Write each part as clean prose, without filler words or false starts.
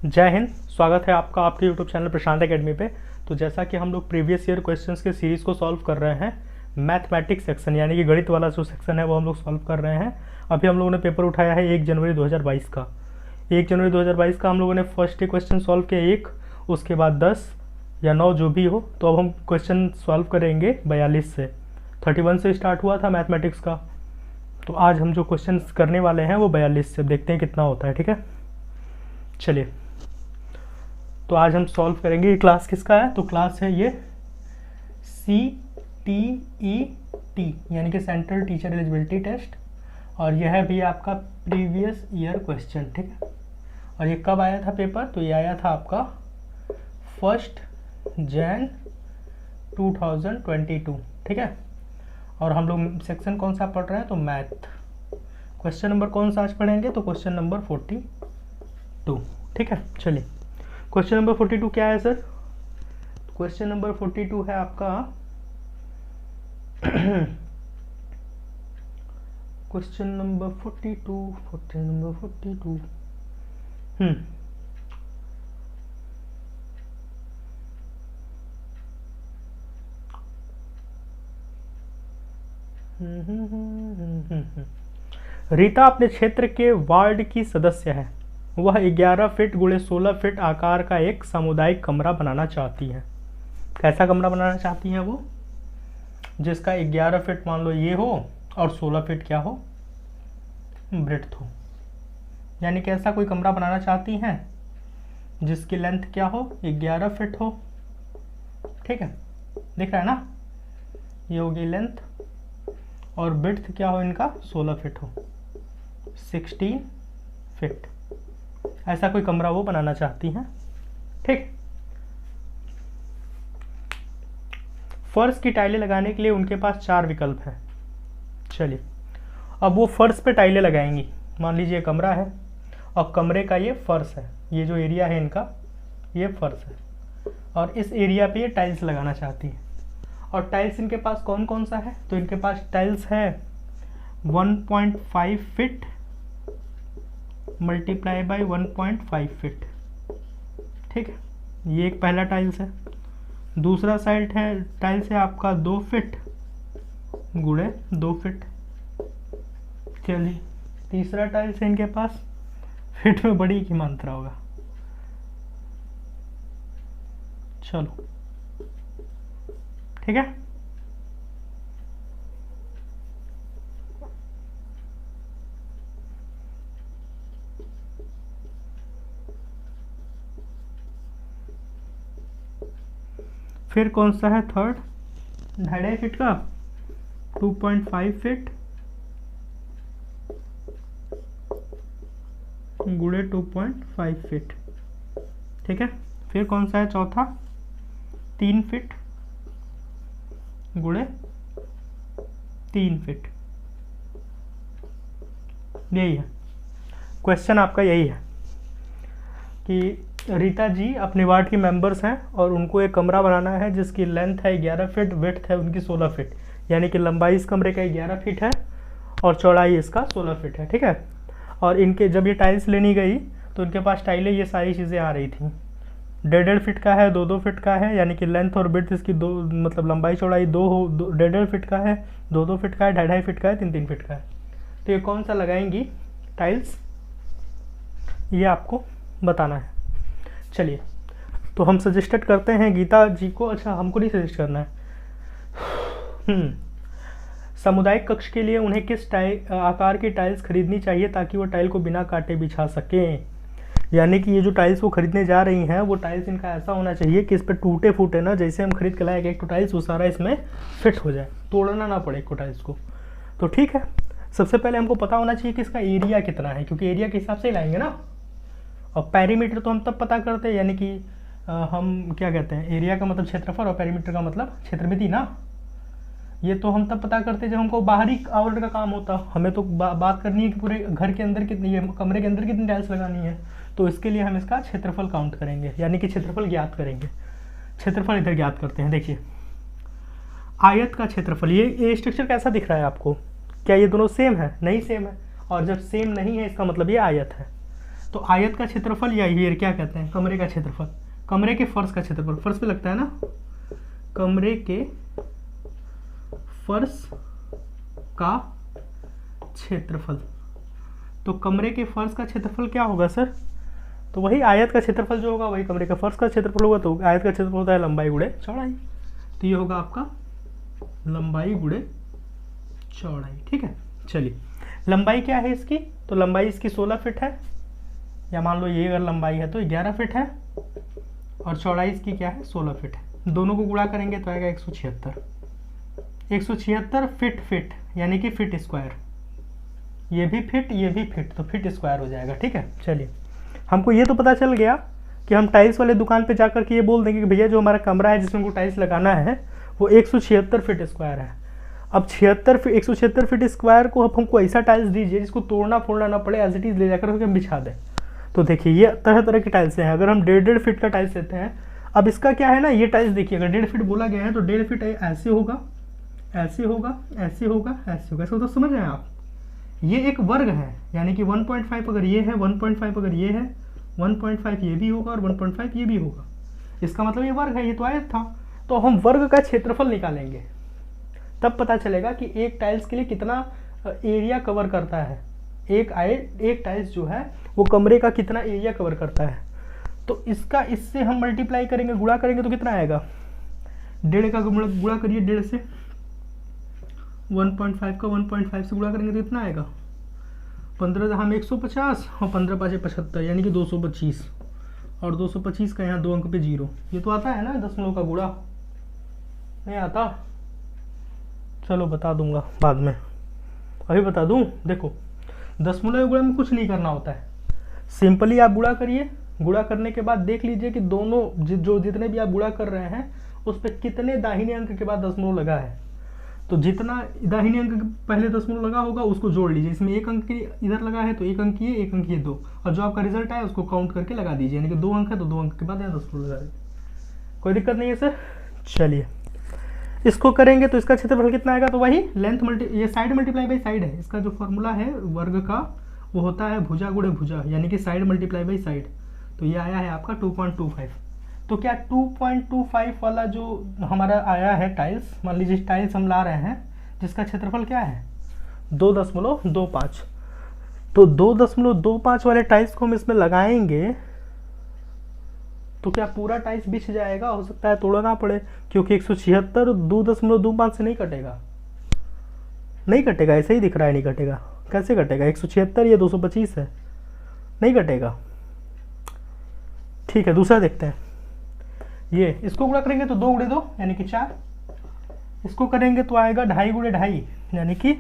जय हिंद। स्वागत है आपका आपके यूट्यूब चैनल प्रशांत एकेडमी पे। तो जैसा कि हम लोग प्रीवियस ईयर क्वेश्चंस के सीरीज़ को सॉल्व कर रहे हैं, मैथमेटिक्स सेक्शन यानी कि गणित वाला जो सेक्शन है वो हम लोग सॉल्व कर रहे हैं। अभी हम लोगों ने पेपर उठाया है 1 जनवरी 2022 का। 1 जनवरी 2022 का हम लोगों ने फर्स्ट क्वेश्चन सॉल्व किया 1, उसके बाद 10 या 9 जो भी हो। तो अब हम क्वेश्चन सॉल्व करेंगे 42 से। 31 से स्टार्ट हुआ था मैथमेटिक्स का, तो आज हम जो क्वेश्चन करने वाले हैं वो 42 से। देखते हैं कितना होता है। ठीक है, चलिए। तो आज हम सॉल्व करेंगे। ये क्लास किसका है? तो क्लास है ये CTET यानी कि सेंट्रल टीचर एलिजिबिलिटी टेस्ट, और यह है भी आपका प्रीवियस ईयर क्वेश्चन। ठीक है, और ये कब आया था पेपर? तो ये आया था आपका 1 जनवरी 2022। ठीक है, और हम लोग सेक्शन कौन सा पढ़ रहे हैं? तो मैथ। क्वेश्चन नंबर कौन सा आज पढ़ेंगे? तो क्वेश्चन नंबर 42। ठीक है, चलिए। क्वेश्चन नंबर 42 क्या है सर? क्वेश्चन नंबर 42 है आपका क्वेश्चन नंबर 42 रीता अपने क्षेत्र के वार्ड की सदस्य है। वह 11 फीट गुणे 16 फीट आकार का एक सामुदायिक कमरा बनाना चाहती है। कैसा कमरा बनाना चाहती है वो? जिसका 11 फीट मान लो ये हो और 16 फीट क्या हो? ब्रेड्थ हो। यानी कि ऐसा कोई कमरा बनाना चाहती हैं जिसकी लेंथ क्या हो? 11 फीट हो। ठीक है, दिख रहा है ना? ये होगी लेंथ, और ब्रेड्थ क्या हो इनका? 16 फीट हो, 16 फीट। ऐसा कोई कमरा वो बनाना चाहती हैं। ठीक, फर्श की टाइलें लगाने के लिए उनके पास 4 विकल्प हैं। चलिए, अब वो फर्श पे टाइलें लगाएंगी। मान लीजिए कमरा है और कमरे का ये फर्श है, ये जो एरिया है इनका ये फर्श है, और इस एरिया पे ये टाइल्स लगाना चाहती है। और टाइल्स इनके पास कौन कौन सा है? तो इनके पास टाइल्स है 1.5 फीट मल्टीप्लाई बाई 1.5 फीट। ठीक है, ये एक पहला टाइल्स है। दूसरा साइड है टाइल्स है आपका 2 फीट गुणे 2 फीट। चलिए, तीसरा टाइल्स है इनके पास, फीट में बड़ी की मात्रा होगा। चलो, ठीक है। फिर कौन सा है थर्ड? 2.5 फीट का 2.5 फीट गुणे 2.5 फीट। ठीक है, फिर कौन सा है चौथा? 3 फीट गुणे 3 फीट। यही है क्वेश्चन आपका। यही है कि रीता जी अपने वार्ड की मेंबर्स हैं और उनको एक कमरा बनाना है जिसकी लेंथ है 11 फीट, विड्थ है उनकी 16 फीट। यानी कि लंबाई इस कमरे का 11 फीट है और चौड़ाई इसका 16 फीट है। ठीक है, और इनके जब ये टाइल्स लेनी गई तो इनके पास टाइलें ये सारी चीज़ें आ रही थी। 1.5 फीट का है, 2-2 फीट का है, यानी कि लेंथ और विड्थ इसकी दो, मतलब लंबाई चौड़ाई 1.5 फीट का है, 2-2 फीट का है, 2.5 फीट का है, 3-3 फीट का है। तो ये कौन सा लगाएंगी टाइल्स, ये आपको बताना है। चलिए, तो हम सजेस्टेड करते हैं गीता जी को। अच्छा, हमको नहीं सजेस्ट करना है। सामुदायिक कक्ष के लिए उन्हें किस आकार की टाइल्स खरीदनी चाहिए ताकि वो टाइल को बिना काटे बिछा सकें? यानी कि ये जो टाइल्स वो खरीदने जा रही हैं वो टाइल्स इनका ऐसा होना चाहिए कि इस पर टूटे फूटे ना, जैसे हम खरीद के लाए एक टाइल्स वो सारा इसमें फिट हो जाए, तोड़ना ना पड़े एक टाइल्स को। तो ठीक है, सबसे पहले हमको पता होना चाहिए कि इसका एरिया कितना है, क्योंकि एरिया के हिसाब से ही लाएंगे ना। और पेरीमीटर तो हम तब पता करते हैं, यानी कि हम क्या कहते हैं, एरिया का मतलब क्षेत्रफल और पेरीमीटर का मतलब क्षेत्रमिति ना। ये तो हम तब पता करते जब हमको बाहरी आवरण का काम होता। हमें तो बात करनी है कि पूरे घर के अंदर कितनी, ये कमरे के अंदर कितनी टाइल्स लगानी है। तो इसके लिए हम इसका क्षेत्रफल काउंट करेंगे, यानी कि क्षेत्रफल ज्ञात करेंगे। क्षेत्रफल इधर ज्ञात करते हैं। देखिए, आयत का क्षेत्रफल, ये स्ट्रक्चर कैसा दिख रहा है आपको? क्या ये दोनों सेम है? नहीं सेम है। और जब सेम नहीं है इसका मतलब ये आयत है। तो आयत का क्षेत्रफल या ये क्या कहते हैं, कमरे का क्षेत्रफल, कमरे के फर्श का क्षेत्रफल, फर्श पे लगता है ना, कमरे के फर्श का क्षेत्रफल। तो कमरे के फर्श का क्षेत्रफल क्या होगा सर, तो वही आयत का क्षेत्रफल जो होगा वही कमरे का फर्श का क्षेत्रफल होगा। तो आयत का क्षेत्रफल होता है लंबाई गुणे चौड़ाई, तो ये होगा आपका लंबाई गुणे चौड़ाई। ठीक है, चलिए लंबाई क्या है इसकी, तो लंबाई इसकी 16 फीट है, या मान लो ये अगर लंबाई है तो 11 फीट है, और चौड़ाई इसकी क्या है 16 फीट है। दोनों को गुणा करेंगे तो आएगा 176, 176 फीट यानी कि फीट स्क्वायर, ये भी फिट ये भी फिट, तो फीट स्क्वायर हो जाएगा। ठीक है, चलिए हमको ये तो पता चल गया कि हम टाइल्स वाले दुकान पे जाकर के ये बोल देंगे कि भैया जो हमारा कमरा है जिसमें हमको टाइल्स लगाना है वो 176 फीट स्क्वायर है। अब 176 फीट स्क्वायर को अब हमको ऐसा टाइल्स दीजिए जिसको तोड़ना फोड़ना ना पड़े, एज इट इज़ ले जाकर हम बिछा दें। तो देखिए ये तरह तरह की टाइल्स हैं। अगर हम 1.5 फीट का टाइल्स लेते हैं, अब इसका क्या है ना, ये टाइल्स देखिए अगर 1.5 फीट बोला गया है तो 1.5 फीट ऐसे होगा, ऐसे होगा, ऐसे होगा, ऐसे होगा, ऐसे होता समझ रहे हैं आप। ये एक वर्ग है, यानी कि 1.5 अगर ये है, 1.5 अगर ये है, 1.5 ये भी होगा और 1.5 ये भी होगा। इसका मतलब ये वर्ग है, ये तो आयत था। तो हम वर्ग का क्षेत्रफल निकालेंगे, तब पता चलेगा कि एक टाइल्स के लिए कितना एरिया कवर करता है। एक टाइल्स जो है वो कमरे का कितना एरिया कवर करता है। तो इसका इससे हम मल्टीप्लाई करेंगे, गुणा करेंगे तो कितना आएगा, 1.5 का गुणा करिए 1.5 से, 1.5 का 1.5 से गुणा करेंगे तो कितना आएगा, 15 हम 150 और 15 5 75 यानी कि 225, और 225 का यहाँ 2 अंक पे 0। ये तो आता है ना दशमलव का गुणा, नहीं आता, चलो बता दूंगा बाद में, अभी बता दूं। देखो दशमलव गुणा में कुछ नहीं करना होता है, सिंपली आप गुणा करिए, गुणा करने के बाद देख लीजिए कि दोनों जो जितने भी आप गुणा कर रहे हैं उस पर कितने दाहिने अंक के बाद दशमलव लगा है। तो जितना दाहिने अंक पहले दशमलव लगा होगा उसको जोड़ लीजिए, इसमें 1 अंक इधर लगा है तो 1 अंक ये 1 अंक ये 2, और जो आपका रिजल्ट आया उसको काउंट करके लगा दीजिए, यानी कि 2 अंक है तो 2 अंक के बाद यहाँ दशमलव लगा दीजिए, कोई दिक्कत नहीं है सर। चलिए इसको करेंगे तो इसका क्षेत्रफल कितना आएगा, तो वही लेंथ ये साइड मल्टीप्लाई बाई साइड है। इसका जो फॉर्मूला है वर्ग का वो होता है भुजा गुणे भुजा, यानी कि साइड मल्टीप्लाई बाई साइड। तो ये आया है आपका 2.25। तो क्या 2.25 वाला जो हमारा आया है टाइल्स, मान लीजिए टाइल्स हम ला रहे हैं जिसका क्षेत्रफल क्या है 2.25, तो 2.25 वाले टाइल्स को हम इसमें लगाएंगे तो क्या पूरा टाइल्स बिछ जाएगा, हो सकता है तोड़ना पड़े, क्योंकि 176 2.25 से नहीं कटेगा, नहीं कटेगा, ऐसे ही दिख रहा है नहीं कटेगा, कैसे कटेगा, 176 या 225 है, नहीं कटेगा। ठीक है दूसरा देखते हैं, ये इसको गुणा करेंगे तो 2 गुणे 2 यानी कि 4, इसको करेंगे तो आएगा 2.5 गुणे 2.5 यानी कि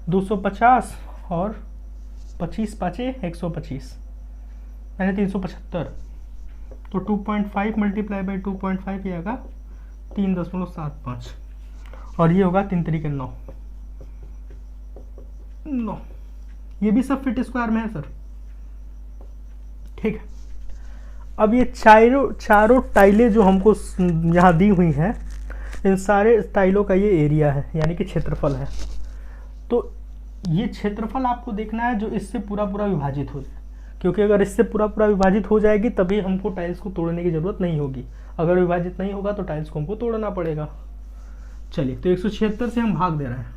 250 और 25 पाँचे 125 यानी 375। तो 2.5 मल्टीप्लाई बाई 2.5 ये आएगा 3.75, और ये होगा 3 तरीके 9। ये भी सब फीट स्क्वायर में है सर। ठीक है, अब ये चारों टाइलें जो हमको यहाँ दी हुई हैं, इन सारे टाइलों का ये एरिया है, यानी कि क्षेत्रफल है। तो ये क्षेत्रफल आपको देखना है जो इससे पूरा विभाजित हो जाए, क्योंकि अगर इससे पूरा विभाजित हो जाएगी तभी हमको टाइल्स को तोड़ने की ज़रूरत नहीं होगी, अगर विभाजित नहीं होगा तो टाइल्स को हमको तोड़ना पड़ेगा। चलिए तो 176 से हम भाग दे रहे हैं,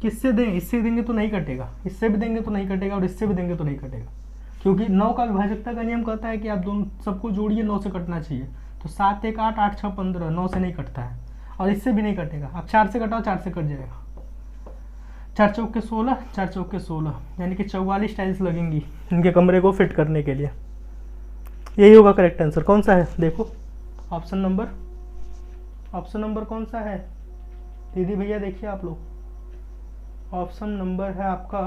किससे दें, इससे देंगे तो नहीं कटेगा, इससे भी देंगे तो नहीं कटेगा, और इससे भी देंगे तो नहीं कटेगा, क्योंकि 9 का विभाजकता का नियम कहता है कि आप दोनों सबको जोड़िए, 9 से कटना चाहिए। तो 7 1 8 8 6 15, 9 से नहीं कटता है, और इससे भी नहीं कटेगा। अब 4 से कटाओ, 4 से कट जाएगा, 4 चौके 16, 4 चौके 16 यानी कि 44 टाइल्स लगेंगी इनके कमरे को फिट करने के लिए। यही होगा करेक्ट आंसर। कौन सा है देखो, ऑप्शन नंबर कौन सा है दीदी भैया, देखिए आप लोग, ऑप्शन नंबर है आपका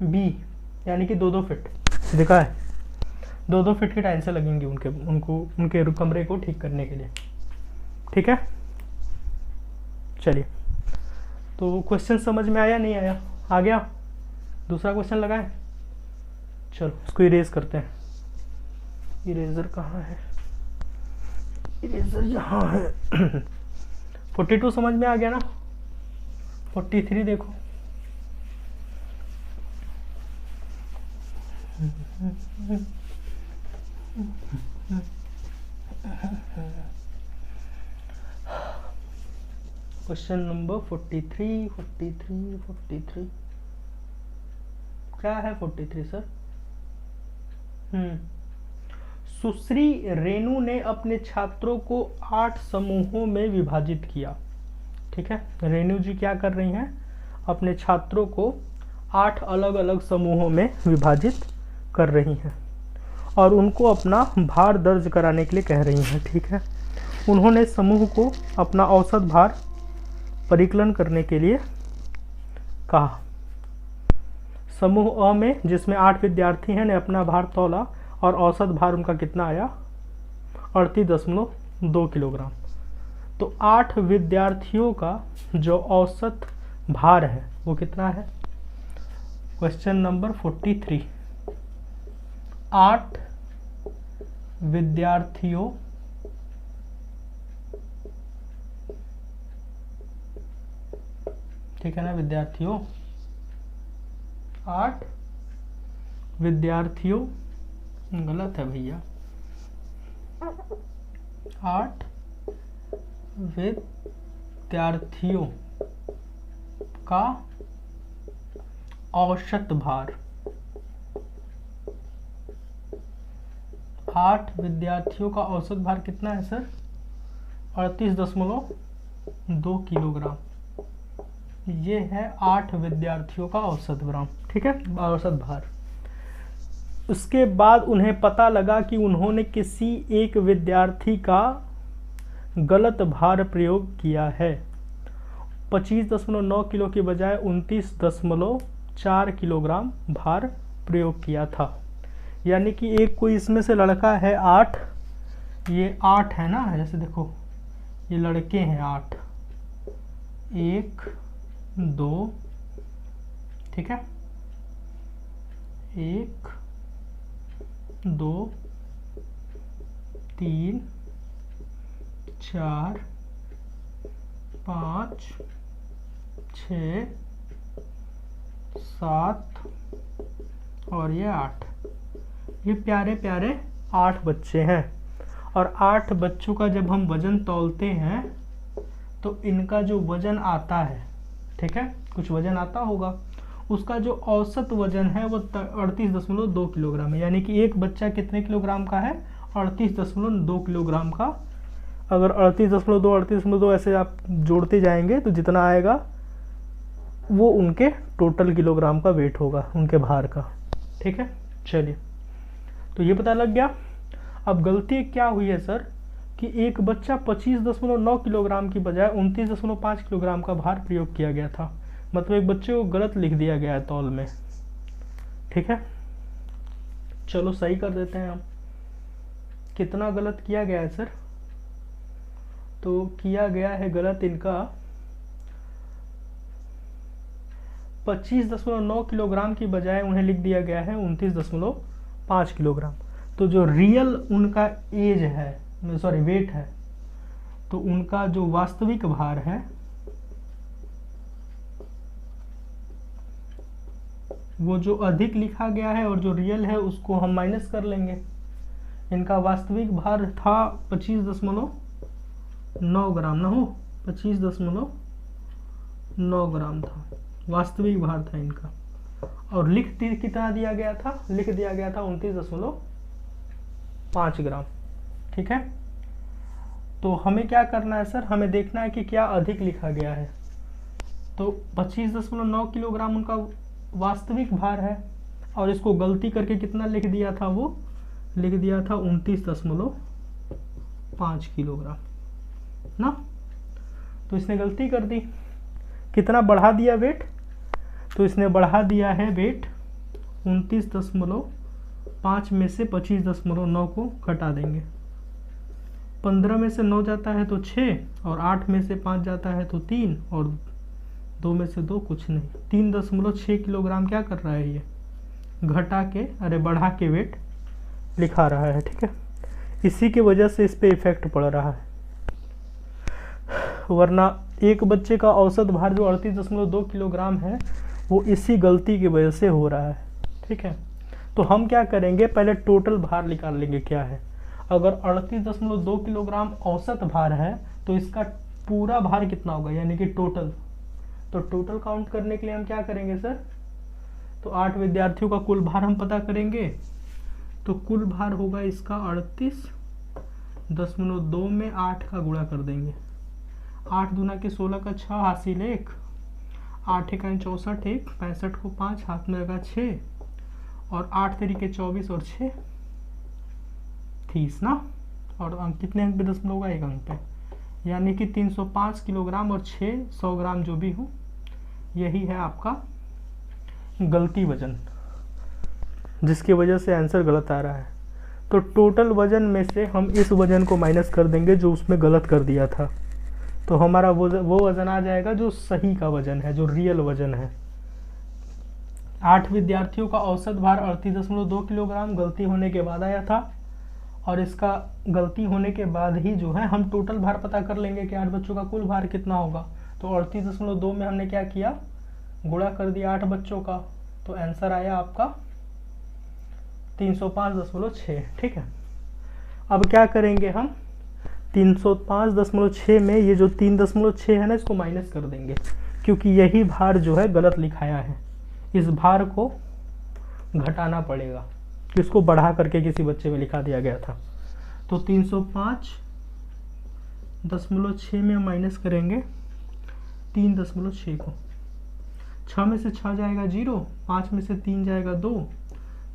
बी, यानी कि 2-2 फीट दिखा है, 2-2 फीट की टाइल्सें लगेंगी उनके कमरे को ठीक करने के लिए। ठीक है, चलिए तो क्वेश्चन समझ में आया नहीं आया, आ गया, दूसरा क्वेश्चन लगाएं। चलो इसको इरेज करते हैं, इरेजर कहाँ है, इरेजर यहाँ है। 42 समझ में आ गया ना। 43 देखो। क्वेश्चन नंबर 43 क्या है 43 सर? सुश्री रेणु ने अपने छात्रों को 8 समूहों में विभाजित किया। ठीक है, रेणु जी क्या कर रही हैं? अपने छात्रों को 8 अलग अलग समूहों में विभाजित कर रही हैं और उनको अपना भार दर्ज कराने के लिए कह रही हैं। ठीक है, उन्होंने समूह को अपना औसत भार परिकलन करने के लिए कहा। समूह अ में, जिसमें 8 विद्यार्थी हैं, ने अपना भार तौला और औसत भार उनका कितना आया? 38.2 किलोग्राम। तो 8 विद्यार्थियों का जो औसत भार है वो कितना है? Question number 43। 8 विद्यार्थियों ठीक है ना, विद्यार्थियों 8 विद्यार्थियों, गलत है भैया, 8 विद्यार्थियों का औसत भार, 8 विद्यार्थियों का औसत भार कितना है सर? 38.2 किलोग्राम। ये है 8 विद्यार्थियों का औसत ग्राम। ठीक है, औसत भार। उसके बाद उन्हें पता लगा कि उन्होंने किसी एक विद्यार्थी का गलत भार प्रयोग किया है। 25.9 किलो के बजाय 29.4 किलोग्राम भार प्रयोग किया था। यानी कि एक कोई इसमें से लड़का है 8, ये 8 है ना, जैसे देखो ये लड़के हैं 8, 1 2, ठीक है, 1 2 3 4 5 6 7 और ये 8। ये प्यारे प्यारे 8 बच्चे हैं और 8 बच्चों का जब हम वजन तौलते हैं तो इनका जो वजन आता है, ठीक है, कुछ वजन आता होगा, उसका जो औसत वजन है वो 38.2 किलोग्राम है। यानी कि एक बच्चा कितने किलोग्राम का है? 38.2 किलोग्राम का। अगर 38.2 ऐसे आप जोड़ते जाएंगे तो जितना आएगा वो उनके टोटल किलोग्राम का वेट होगा, उनके भार का। ठीक है, चलिए, तो ये पता लग गया। अब गलती क्या हुई है सर कि एक बच्चा 25.9 किलोग्राम की बजाय 29.5 किलोग्राम का भार प्रयोग किया गया था। मतलब एक बच्चे को गलत लिख दिया गया है तौल में। ठीक है, चलो सही कर देते हैं हम। कितना गलत किया गया है सर? तो किया गया है गलत इनका 25.9 किलोग्राम की बजाय उन्हें लिख दिया गया है 29.5 किलोग्राम। तो जो रियल उनका एज है, सॉरी वेट है, तो उनका जो वास्तविक भार है वो जो अधिक लिखा गया है और जो रियल है उसको हम माइनस कर लेंगे। इनका वास्तविक भार था 25.9 ग्राम ना हो, 25.9 ग्राम था वास्तविक भार था इनका, और कितना दिया गया था? लिख दिया गया था 29.5 ग्राम। ठीक है, तो हमें क्या करना है सर? हमें देखना है कि क्या अधिक लिखा गया है। तो 25.9 किलोग्राम उनका वास्तविक भार है और इसको गलती करके कितना लिख दिया था? वो लिख दिया था 29.5 किलोग्राम ना। तो इसने गलती कर दी, कितना बढ़ा दिया वेट? तो इसने बढ़ा दिया है वेट 29.5 में से 25.9 को घटा देंगे। 15 में से 9 जाता है तो 6, और 8 में से 5 जाता है तो 3, और 2 में से 2 कुछ नहीं। 3.6 किलोग्राम क्या कर रहा है? ये घटा के, अरे बढ़ा के वेट लिखा रहा है। ठीक है, इसी की वजह से इस पे इफेक्ट पड़ रहा है। वरना एक बच्चे का औसत भार जो 38.2 किलोग्राम है वो इसी गलती की वजह से हो रहा है। ठीक है, तो हम क्या करेंगे, पहले टोटल भार निकाल लेंगे क्या है। अगर 38.2 किलोग्राम औसत भार है तो इसका पूरा भार कितना होगा, यानी कि टोटल। तो टोटल काउंट करने के लिए हम क्या करेंगे सर, तो 8 विद्यार्थियों का कुल भार हम पता करेंगे। तो कुल भार होगा इसका 38.2 में 8 का गुणा कर देंगे। 8 दूना के 16 का 6 हासिल 1, 8 एक 64 1, 65 को 5 हाथ में लगा 6, और 8 तरीके 24 और 6 30 ना। और अंक कितने अंक पे दशमलव होगा, 1 अंक पे, यानी कि 305 किलोग्राम और 600 ग्राम जो भी हो, यही है आपका गलती वजन, जिसकी वजह से आंसर गलत आ रहा है। तो टोटल वजन में से हम इस वजन को माइनस कर देंगे जो उसमें गलत कर दिया था, तो हमारा वो वजन आ जाएगा जो सही का वजन है, जो रियल वजन है। 8 विद्यार्थियों का औसत भार 38.2 किलोग्राम गलती होने के बाद आया था, और इसका गलती होने के बाद ही जो है हम टोटल भार पता कर लेंगे कि 8 बच्चों का कुल भार कितना होगा। तो 38.2 में हमने क्या किया, गुणा कर दिया 8 बच्चों का, तो आंसर आया आपका 305.6। ठीक है, अब क्या करेंगे हम, 305.6 में ये जो 3.6 है ना, इसको माइनस कर देंगे, क्योंकि यही भार जो है गलत लिखाया है। इस भार को घटाना पड़ेगा, इसको बढ़ा करके किसी बच्चे में लिखा दिया गया था। तो 305.6 में माइनस करेंगे 3.6 को, 6 में से 6 जाएगा 0, 5 में से 3 जाएगा 2,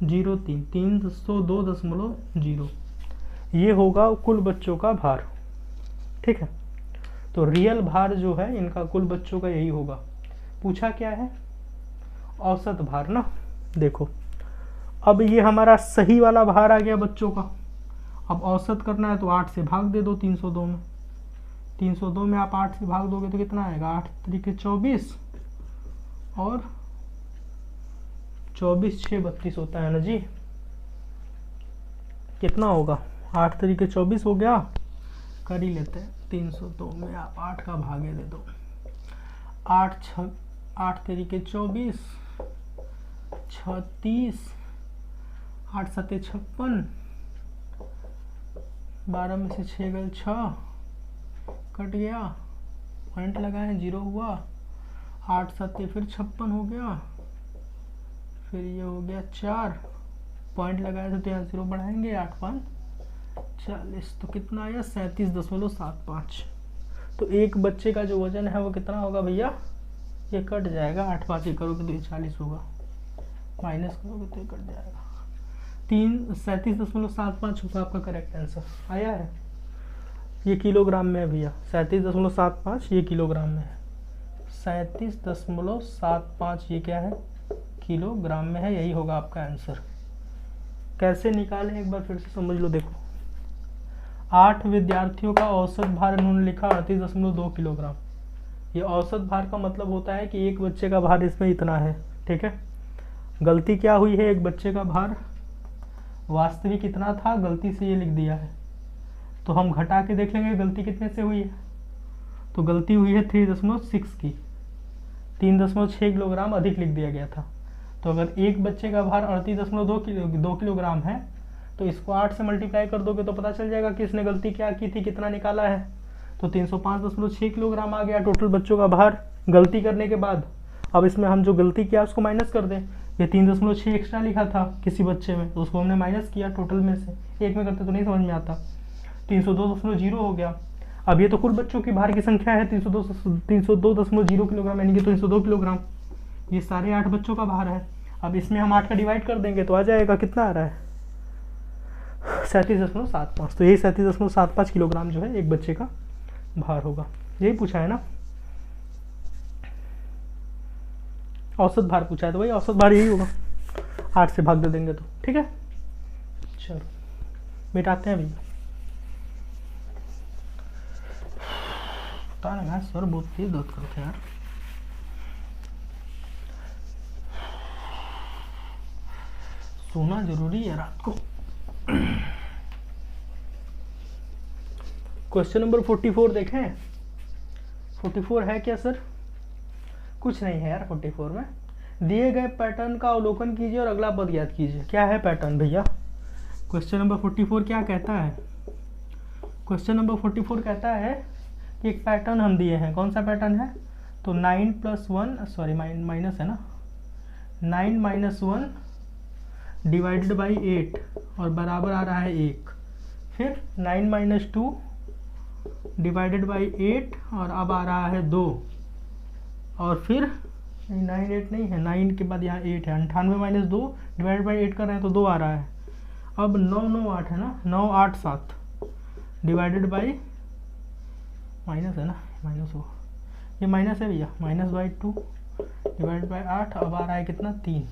0 3, 302.0, ये होगा कुल बच्चों का भार। ठीक है, तो रियल भार जो है इनका कुल बच्चों का यही होगा। पूछा क्या है, औसत भार ना। देखो अब ये हमारा सही वाला भार आ गया बच्चों का। अब औसत करना है तो 8 से भाग दे दो 302 में। 302 में आप 8 से भाग दोगे तो कितना आएगा, 8 तरीके 24 और 24 6 32 होता है ना जी। कितना होगा, 8 तरीके 24 हो गया, कर ही लेते हैं। 302 में आप 8 का भागे दे दो, 8 तरीके 24, 36, 8 सत्ते 56, 12 में से 6 गए 6, कट गया, पॉइंट लगाए 0 हुआ, 8 सत्ते फिर 56 हो गया, फिर ये हो गया 4, पॉइंट लगाए थे तो यहाँ 0 बढ़ाएंगे, 8 5 40, तो कितना आया 37.75। तो एक बच्चे का जो वजन है वो कितना होगा भैया, ये कट जाएगा, 8 5 ये करोगे तो ये 40 होगा, माइनस करोगे तो ये कट जाएगा, 37.75 होगा आपका करेक्ट आंसर। आया है, ये किलोग्राम में है भैया, 37.75 ये किलोग्राम में है, 37.75 ये क्या है, किलोग्राम में है, यही होगा आपका आंसर। कैसे निकालें एक बार फिर से समझ लो। देखो 8 विद्यार्थियों का औसत भार इन्होंने लिखा 38.2 किलोग्राम। ये औसत भार का मतलब होता है कि एक बच्चे का भार इसमें इतना है। ठीक है, गलती क्या हुई है, एक बच्चे का भार वास्तविक कितना था, गलती से ये लिख दिया है, तो हम घटा के देख लेंगे गलती कितने से हुई है। तो गलती हुई है 3.6 की, 3.6 किलोग्राम अधिक लिख दिया गया था। तो अगर एक बच्चे का भार 38.2 किलोग्राम है तो इसको 8 से मल्टीप्लाई कर दोगे तो पता चल जाएगा कि इसने गलती क्या की थी, कितना निकाला है। तो 305.6 किलोग्राम आ गया टोटल बच्चों का भार गलती करने के बाद। अब इसमें हम जो गलती किया उसको माइनस कर दें। ये 3.6 एक्स्ट्रा लिखा था किसी बच्चे में, तो उसको हमने माइनस किया टोटल में से, एक में करते तो नहीं समझ में आता। 302.0 हो गया। अब ये तो कुल बच्चों की भार की संख्या है 302.0 किलोग्राम, यानी कि 302 किलोग्राम। ये सारे 8 बच्चों का भार है। अब इसमें हम 8 का डिवाइड कर देंगे तो आ जाएगा, कितना आ रहा है 37.75। तो यही 37.75 किलोग्राम जो है एक बच्चे का भार होगा। यही पूछा है ना, औसत भार पूछा है तो वही औसत भार यही होगा, 8 से भाग दे देंगे तो। ठीक है, चलो मिटाते हैं भैया। पता लगा सर बहुत तेज दर्द करते हैं यार। सोना जरूरी है रात को। क्वेश्चन नंबर 44 देखें। 44 है क्या सर? कुछ नहीं है यार 44 में। दिए गए पैटर्न का अवलोकन कीजिए और अगला पद याद कीजिए। क्या है पैटर्न भैया? क्वेश्चन नंबर 44 क्या कहता है? क्वेश्चन नंबर 44 कहता है कि एक पैटर्न हम दिए हैं। कौन सा पैटर्न है? तो 9 + 1 सॉरी माइनस है ना, 9 - 1 डिवाइडेड बाई 8 और बराबर आ रहा है 1। फिर 9 - 2 डिवाइडेड बाई 8 और अब आ रहा है 2। और फिर 9 8 नहीं है, 9 के बाद यहाँ 8 है। 98 - 2 डिवाइडेड बाई 8 कर रहे हैं तो 2 आ रहा है। अब 9 9 8 है ना, 9 8 7 डिवाइडेड बाई माइनस है ना, माइनस हो, ये माइनस है भैया, -/2 डिवाइडेड बाई 8 अब आ रहा है कितना? 3।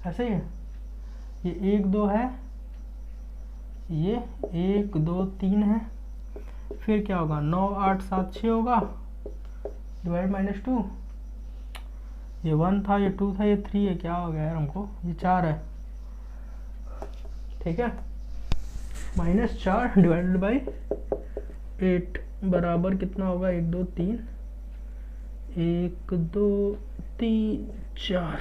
ऐसे ही है, ये 1 2 है, ये 1 2 3 है। फिर क्या होगा? 9 8 7 6 होगा डिवाइड -2, ये 1 था, ये 2 था, ये 3 है। क्या हो गया यार हमको? ये 4 है, ठीक है। -4 डिवाइडेड बाई 8 बराबर कितना होगा? 1 2 3 1 2 3 4।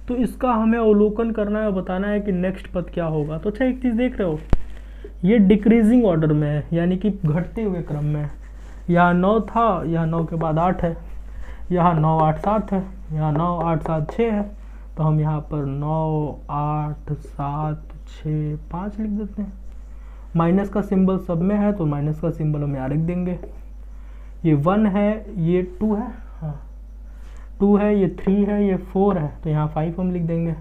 तो इसका हमें अवलोकन करना है, बताना है कि नेक्स्ट पद क्या होगा। तो अच्छा एक चीज़ देख रहे हो, ये डिक्रीजिंग ऑर्डर में है, यानी कि घटते हुए क्रम में है। यहाँ 9 था, यहाँ 9 के बाद 8 है, यहाँ 9 8 7 है, यहाँ 9 8 7 6 है। तो हम यहाँ पर 9 8 7 6 5 लिख देते हैं। माइनस का सिंबल सब में है तो माइनस का सिंबल हम यहाँ लिख देंगे। ये 1 है, ये 2 है, हाँ 2 है, ये 3 है, ये 4 है, तो यहाँ 5 हम लिख देंगे।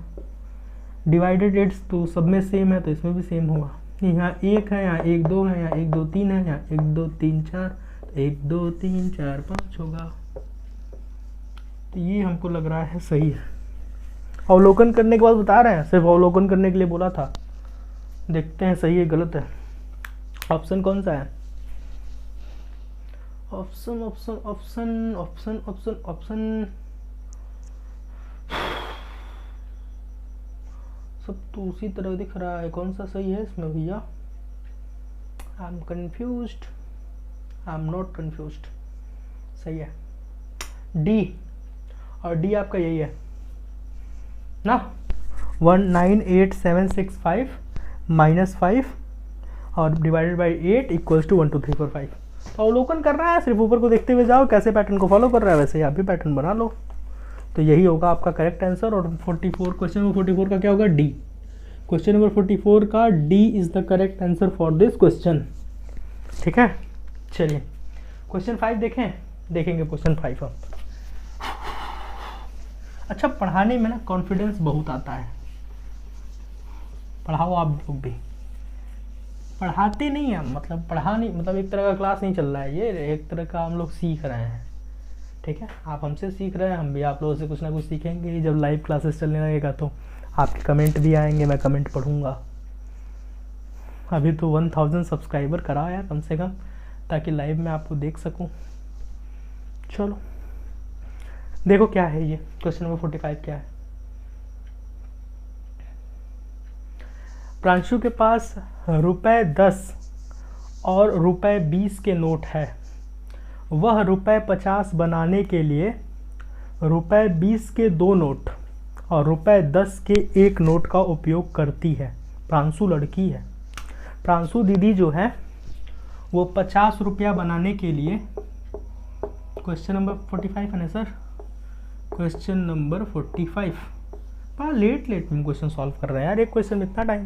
डिवाइडेड 8 तो सब में सेम है तो इसमें भी सेम होगा। यहाँ 1 है, यहाँ 1 2 है, यहाँ 1 2 3 है, यहाँ 1 2 3 4, 1 2 3 4 5 होगा। तो ये हमको लग रहा है सही है। अवलोकन करने के बाद बता रहे हैं, सिर्फ अवलोकन करने के लिए बोला था। देखते हैं सही है गलत है। ऑप्शन कौन सा है? Option option option option option option सब तो उसी तरह दिख रहा है। कौन सा सही है इसमें भैया? I am confused, I am not confused. सही है डी, और डी आपका यही है ना, 198,765 -5 और डिवाइडेड बाई 8 = 1 2 3 4 5। तो अवलोकन कर रहा है, सिर्फ ऊपर को देखते हुए जाओ, कैसे पैटर्न को फॉलो कर रहा है वैसे ही आप भी पैटर्न बना लो। तो यही होगा आपका करेक्ट आंसर। और 44 क्वेश्चन नंबर 44 का क्या होगा? डी। क्वेश्चन नंबर 44 का D is the correct answer for this question, ठीक है। चलिए क्वेश्चन 5 देखेंगे क्वेश्चन 5 अब। अच्छा पढ़ाने में ना कॉन्फिडेंस बहुत आता है, पढ़ाओ आप लोग भी। पढ़ाते नहीं हैं, मतलब पढ़ा नहीं, मतलब एक तरह का क्लास नहीं चल रहा है, ये एक तरह का हम लोग सीख रहे हैं, ठीक है। आप हमसे सीख रहे हैं, हम भी आप लोगों से कुछ ना कुछ सीखेंगे। जब लाइव क्लासेस चलने लगेगा तो आपके कमेंट भी आएंगे, मैं कमेंट पढ़ूंगा। अभी तो 1000 सब्सक्राइबर करा यार कम से कम, ताकि लाइव में आपको देख सकूं। चलो देखो क्या है ये क्वेश्चन नंबर 45 क्या है। प्रांशु के पास ₹10 और ₹20 के नोट है। वह ₹50 बनाने के लिए ₹20 के 2 नोट और ₹10 के 1 नोट का उपयोग करती है। प्रांशु लड़की है। प्रांशु दीदी जो है वो 50 रुपया बनाने के लिए, क्वेश्चन नंबर 45 है ना सर, क्वेश्चन नंबर 45। बड़ा लेट में क्वेश्चन सॉल्व कर रहे हैं यार, एक क्वेश्चन में इतना टाइम।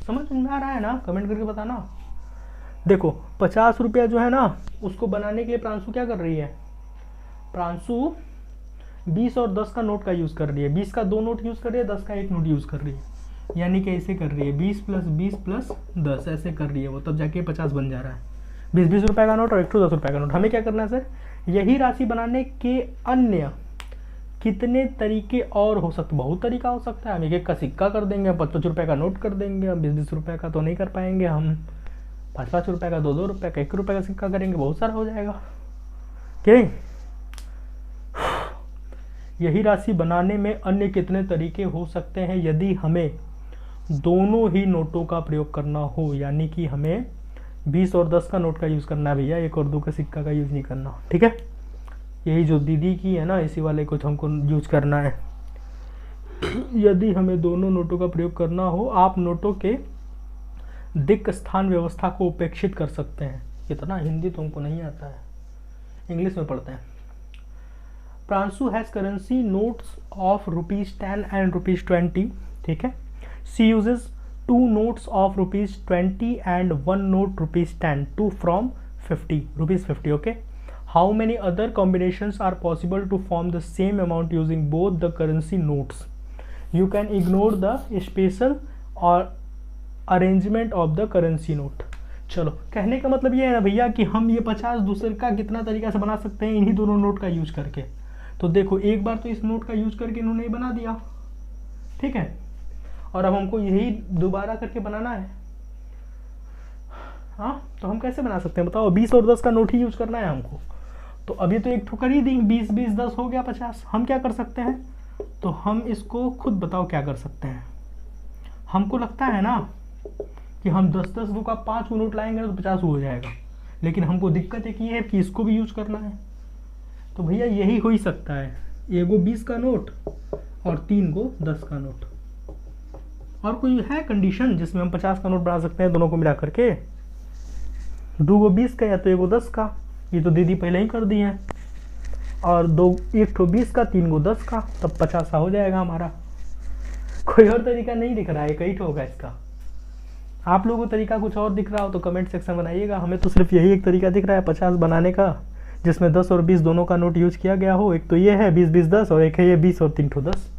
समझ में आ रहा है ना? कमेंट करके बताना। देखो 50 रुपया जो है ना, उसको बनाने के लिए प्रांशु क्या कर रही है? प्रांशु 20 और 10 का नोट का यूज़ कर रही है। 20 का 2 नोट यूज़ कर रही है, 10 का 1 नोट यूज़ कर रही है। यानी कि ऐसे कर रही है 20 + 20 + 10 ऐसे कर रही है वो, तब जाके 50 बन जा रहा है। 20 रुपये का नोट और 1 10 रुपये का नोट। हमें क्या करना है सर? यही राशि बनाने के अन्य कितने तरीके और हो सकते? बहुत तरीका हो सकता है। हम 1 का सिक्का कर देंगे, 5 रुपये का नोट कर देंगे। हम 20 रुपये का तो नहीं कर पाएंगे, हम 5 रुपये का, 2 रुपये का, 1 रुपये का सिक्का करेंगे, बहुत सारा हो जाएगा। ठीक, यही राशि बनाने में अन्य कितने तरीके हो सकते हैं यदि हमें दोनों ही नोटों का प्रयोग करना हो। यानी कि हमें 20 और 10 का नोट का यूज़ करना है भैया, 1 और 2 का सिक्का का यूज़ नहीं करना, ठीक है। यही जो दीदी की है ना, इसी वाले को हमको यूज करना है। यदि हमें दोनों नोटों का प्रयोग करना हो, आप नोटों के दिक् स्थान व्यवस्था को उपेक्षित कर सकते हैं। इतना हिंदी तो हमको नहीं आता है, इंग्लिश में पढ़ते हैं। Pranshu has currency notes of ₹10 and ₹20, ठीक है। She uses 2 notes of ₹20 and 1 note ₹10, 2 from ₹50, okay. How many other combinations are possible to form the same amount using both the currency notes? You can ignore the special or arrangement of the currency note. चलो, कहने का मतलब ये है ना भैया कि हम ये 50 दूसरे का कितना तरीका से बना सकते हैं इन्हीं दोनों नोट का यूज करके। तो देखो, एक बार तो इस नोट का यूज करके इन्होंने बना दिया, ठीक है, और अब हमको यही दोबारा करके बनाना है। हाँ, तो हम कैसे बना सकते हैं बताओ? 20 और 10 का नोट ही यूज करना है हमको। तो अभी तो एक ठोकर ही दी, 20 20 10 हो गया 50। हम क्या कर सकते हैं? तो हम इसको खुद बताओ क्या कर सकते हैं। हमको लगता है ना कि हम 10-10 गो का 5 गो नोट लाएंगे तो 50 हो जाएगा, लेकिन हमको दिक्कत एक ये है कि इसको भी यूज करना है। तो भैया यही हो ही सकता है, एगो 20 का नोट और 3 गो 10 का नोट। और कोई है कंडीशन जिसमें हम 50 का नोट बना सकते हैं दोनों को मिला करके? 2 गो 20 का या तो 1 गो 10 का, ये तो दीदी पहले ही कर दी है, और 1 ठो 20 का 3 गो 10 का, तब 50 हो जाएगा हमारा। कोई और तरीका नहीं दिख रहा है, कई ठो होगा इसका। आप लोगों को तरीका कुछ और दिख रहा हो तो कमेंट सेक्शन बनाइएगा। हमें तो सिर्फ यही एक तरीका दिख रहा है 50 बनाने का, जिसमें 10 और 20 दोनों का नोट यूज किया गया हो। एक तो ये है 20-20 10, और एक है ये 20 और 3 ठो 10।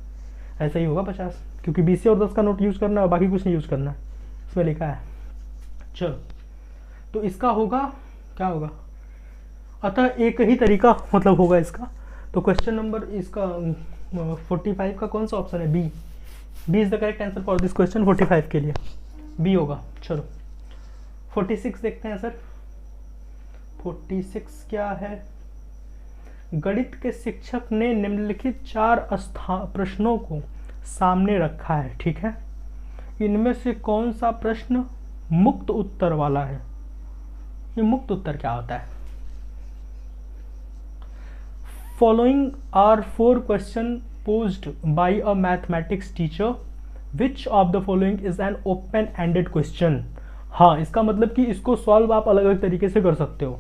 ऐसा ही होगा 50, क्योंकि 20 और 10 का नोट यूज करना है, बाकी कुछ नहीं यूज करना है, इसमें लिखा है। चलो, तो इसका होगा क्या होगा? अतः एक ही तरीका मतलब होगा इसका। तो क्वेश्चन नंबर इसका 45 का कौन सा ऑप्शन है? B. B is the correct answer for this question. 45 के लिए बी होगा। चलो 46 देखते हैं सर। 46 क्या है? गणित के शिक्षक ने निम्नलिखित 4 प्रश्नों को सामने रखा है, ठीक है। इनमें से कौन सा प्रश्न मुक्त उत्तर वाला है? ये मुक्त उत्तर क्या होता है? Following are 4 questions posed by a mathematics teacher. Which of the following is an open-ended question? हाँ, इसका मतलब कि इसको सॉल्व आप अलग अलग तरीके से कर सकते हो,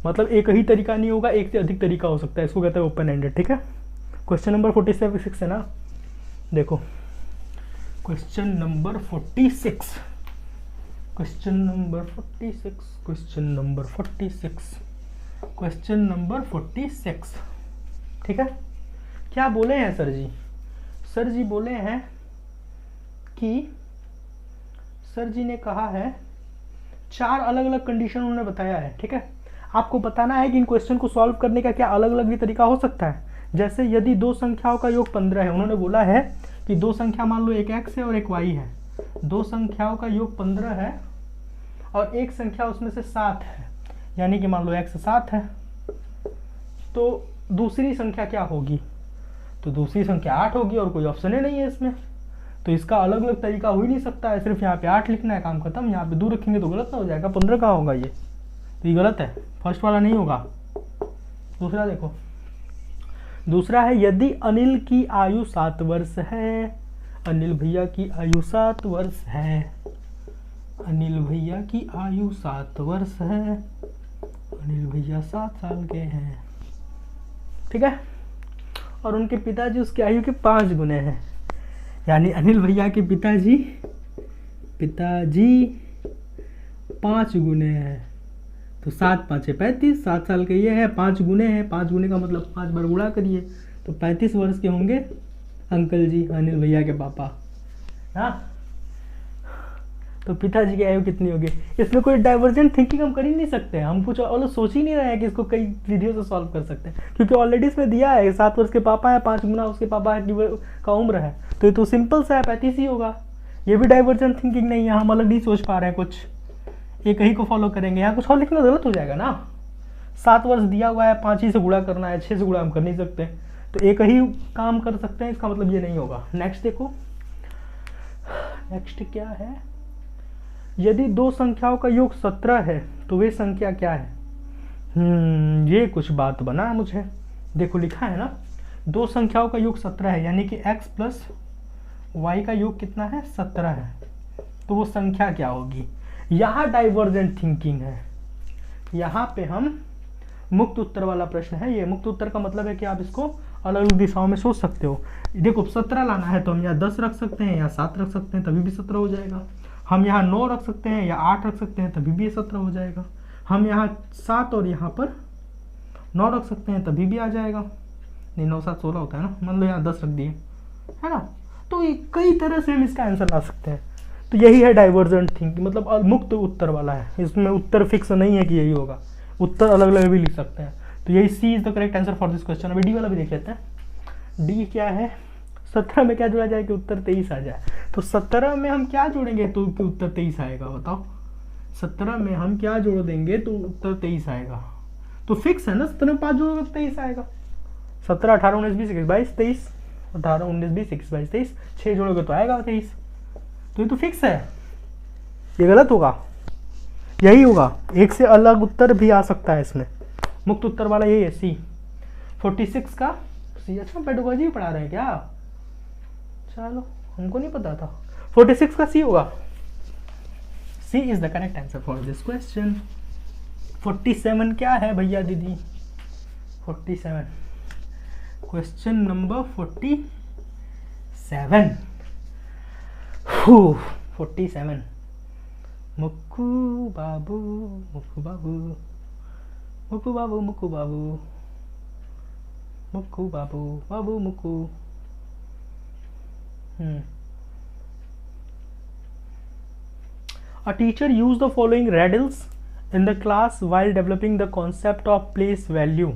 मतलब एक ही तरीका नहीं होगा, एक से अधिक तरीका हो सकता है। इसको कहते हैं ओपन एंडेड, ठीक है। क्वेश्चन नंबर 46 है ना, देखो question number 46, question number 46, question number 46, question number 46, ठीक है। क्या बोले हैं सर जी? सर जी बोले हैं कि सर जी ने कहा है 4 अलग अलग कंडीशन उन्होंने बताया है, ठीक है। आपको बताना है कि इन क्वेश्चन को सॉल्व करने का क्या अलग अलग भी तरीका हो सकता है। जैसे यदि 2 संख्याओं का योग 15 है, उन्होंने बोला है कि 2 संख्या मान लो एक x है और एक y है, 2 संख्याओं का योग 15 है और एक संख्या उसमें से 7 है, यानी कि मान लो x 7 है, तो दूसरी संख्या क्या होगी? तो दूसरी संख्या 8 होगी, और कोई ऑप्शन ही नहीं है इसमें। तो इसका अलग अलग तरीका हो ही नहीं सकता है, सिर्फ यहाँ पे 8 लिखना है, काम खत्म। यहाँ पे 2 रखेंगे तो गलत ना हो जाएगा, 15 का होगा ये, तो ये गलत है, फर्स्ट वाला नहीं होगा। दूसरा देखो, दूसरा है यदि अनिल की आयु 7 वर्ष है, अनिल भैया की आयु 7 वर्ष है, अनिल भैया की आयु 7 वर्ष है, अनिल भैया 7 साल के हैं, ठीक है, और उनके पिताजी उसकी आयु के 5 गुने हैं, यानी अनिल भैया के पिताजी 5 गुने हैं, तो 7 5 35, 7 साल के ये है, 5 गुने हैं, 5 गुने का मतलब 5 बार गुणा करिए, तो 35 वर्ष के होंगे अंकल जी, अनिल भैया के पापा। हाँ, तो पिताजी की आयु कितनी होगी? इसमें कोई डाइवर्जेंट थिंकिंग हम कर ही नहीं सकते, हम कुछ और सोच ही नहीं रहे हैं कि इसको कई विधियों से सॉल्व कर सकते हैं, क्योंकि ऑलरेडी इसमें दिया है 7 वर्ष के पापा है, 5 गुना उसके पापा का उम्र है, तो ये तो सिंपल सा है, 35 ही होगा। ये भी डाइवर्जेंट थिंकिंग नहीं है, हम अलग नहीं सोच पा रहे हैं, कुछ एक ही को फॉलो करेंगे। यहाँ कुछ और लिखना गलत हो जाएगा ना। 7 वर्ष दिया हुआ है, 5 ही से गुणा करना है, 6 से गुणा हम कर नहीं सकते, तो एक ही काम कर सकते हैं, इसका मतलब ये नहीं होगा। नेक्स्ट देखो, नेक्स्ट क्या है? यदि 2 संख्याओं का योग 17 है तो वे संख्या क्या है? ये कुछ बात बना मुझे। देखो लिखा है ना, दो संख्याओं का योग 17 है, यानी कि x प्लस वाई का योग कितना है, 17 है। तो वो संख्या क्या होगी? यहाँ डाइवर्जेंट थिंकिंग है, यहाँ पे हम मुक्त उत्तर वाला प्रश्न है ये। मुक्त उत्तर का मतलब है कि आप इसको अलग अलग दिशाओं में सोच सकते हो। देखो 17 लाना है तो हम यहाँ 10 रख सकते हैं, या 7 रख सकते हैं, तभी भी 17 हो जाएगा। हम यहाँ 9 रख सकते हैं या 8 रख सकते हैं, तभी भी 17 हो जाएगा। हम यहाँ 7 और यहाँ पर 9 रख सकते हैं, तभी भी आ जाएगा। नहीं, 9 7 16 होता है ना, मान लो यहाँ 10 रख दिए, है ना। तो कई तरह से हम इसका आंसर ला सकते हैं। तो यही है डाइवर्जेंट थिंकिंग, मतलब मुक्त उत्तर वाला है। इसमें उत्तर फिक्स नहीं है कि यही होगा, उत्तर अलग अलग भी लिख सकते हैं। तो यही C is the correct answer for this question. अभी डी वाला भी देख लेते हैं। डी क्या है? 17 में क्या जोड़ा जाए कि उत्तर 23 आ जाए? तो 17 में हम क्या जोड़ेंगे तो कि उत्तर 23 आएगा? बताओ, 17 में हम क्या जोड़ देंगे तो उत्तर 23 आएगा? तो फिक्स है ना, 17 में 5 जोड़ोगे तो 23 आएगा। 17 18 19 20 21 22 23, 18 19 20 21 22 23, 6 जोड़ोगे तो आएगा 23। तो ये तो फिक्स है, ये गलत होगा, यही होगा। एक से अलग उत्तर भी आ सकता है इसमें। मुक्त उत्तर वाला यही है, सी। 46 का सी। अच्छा, पेडागोजी पढ़ा रहे हैं क्या? चलो, हमको नहीं पता था। 46 का सी होगा। C is the correct answer for this question. 47 क्या है भैया दीदी? 47 क्वेश्चन नंबर 47। 47 मुक्कू बाबू, मुक्कू बाबू, मुक्कू बाबू, मुक्कू बाबू, मुक्कू बाबू, बाबू मुक्कू। A teacher used the following riddles in the class while developing the concept of place value.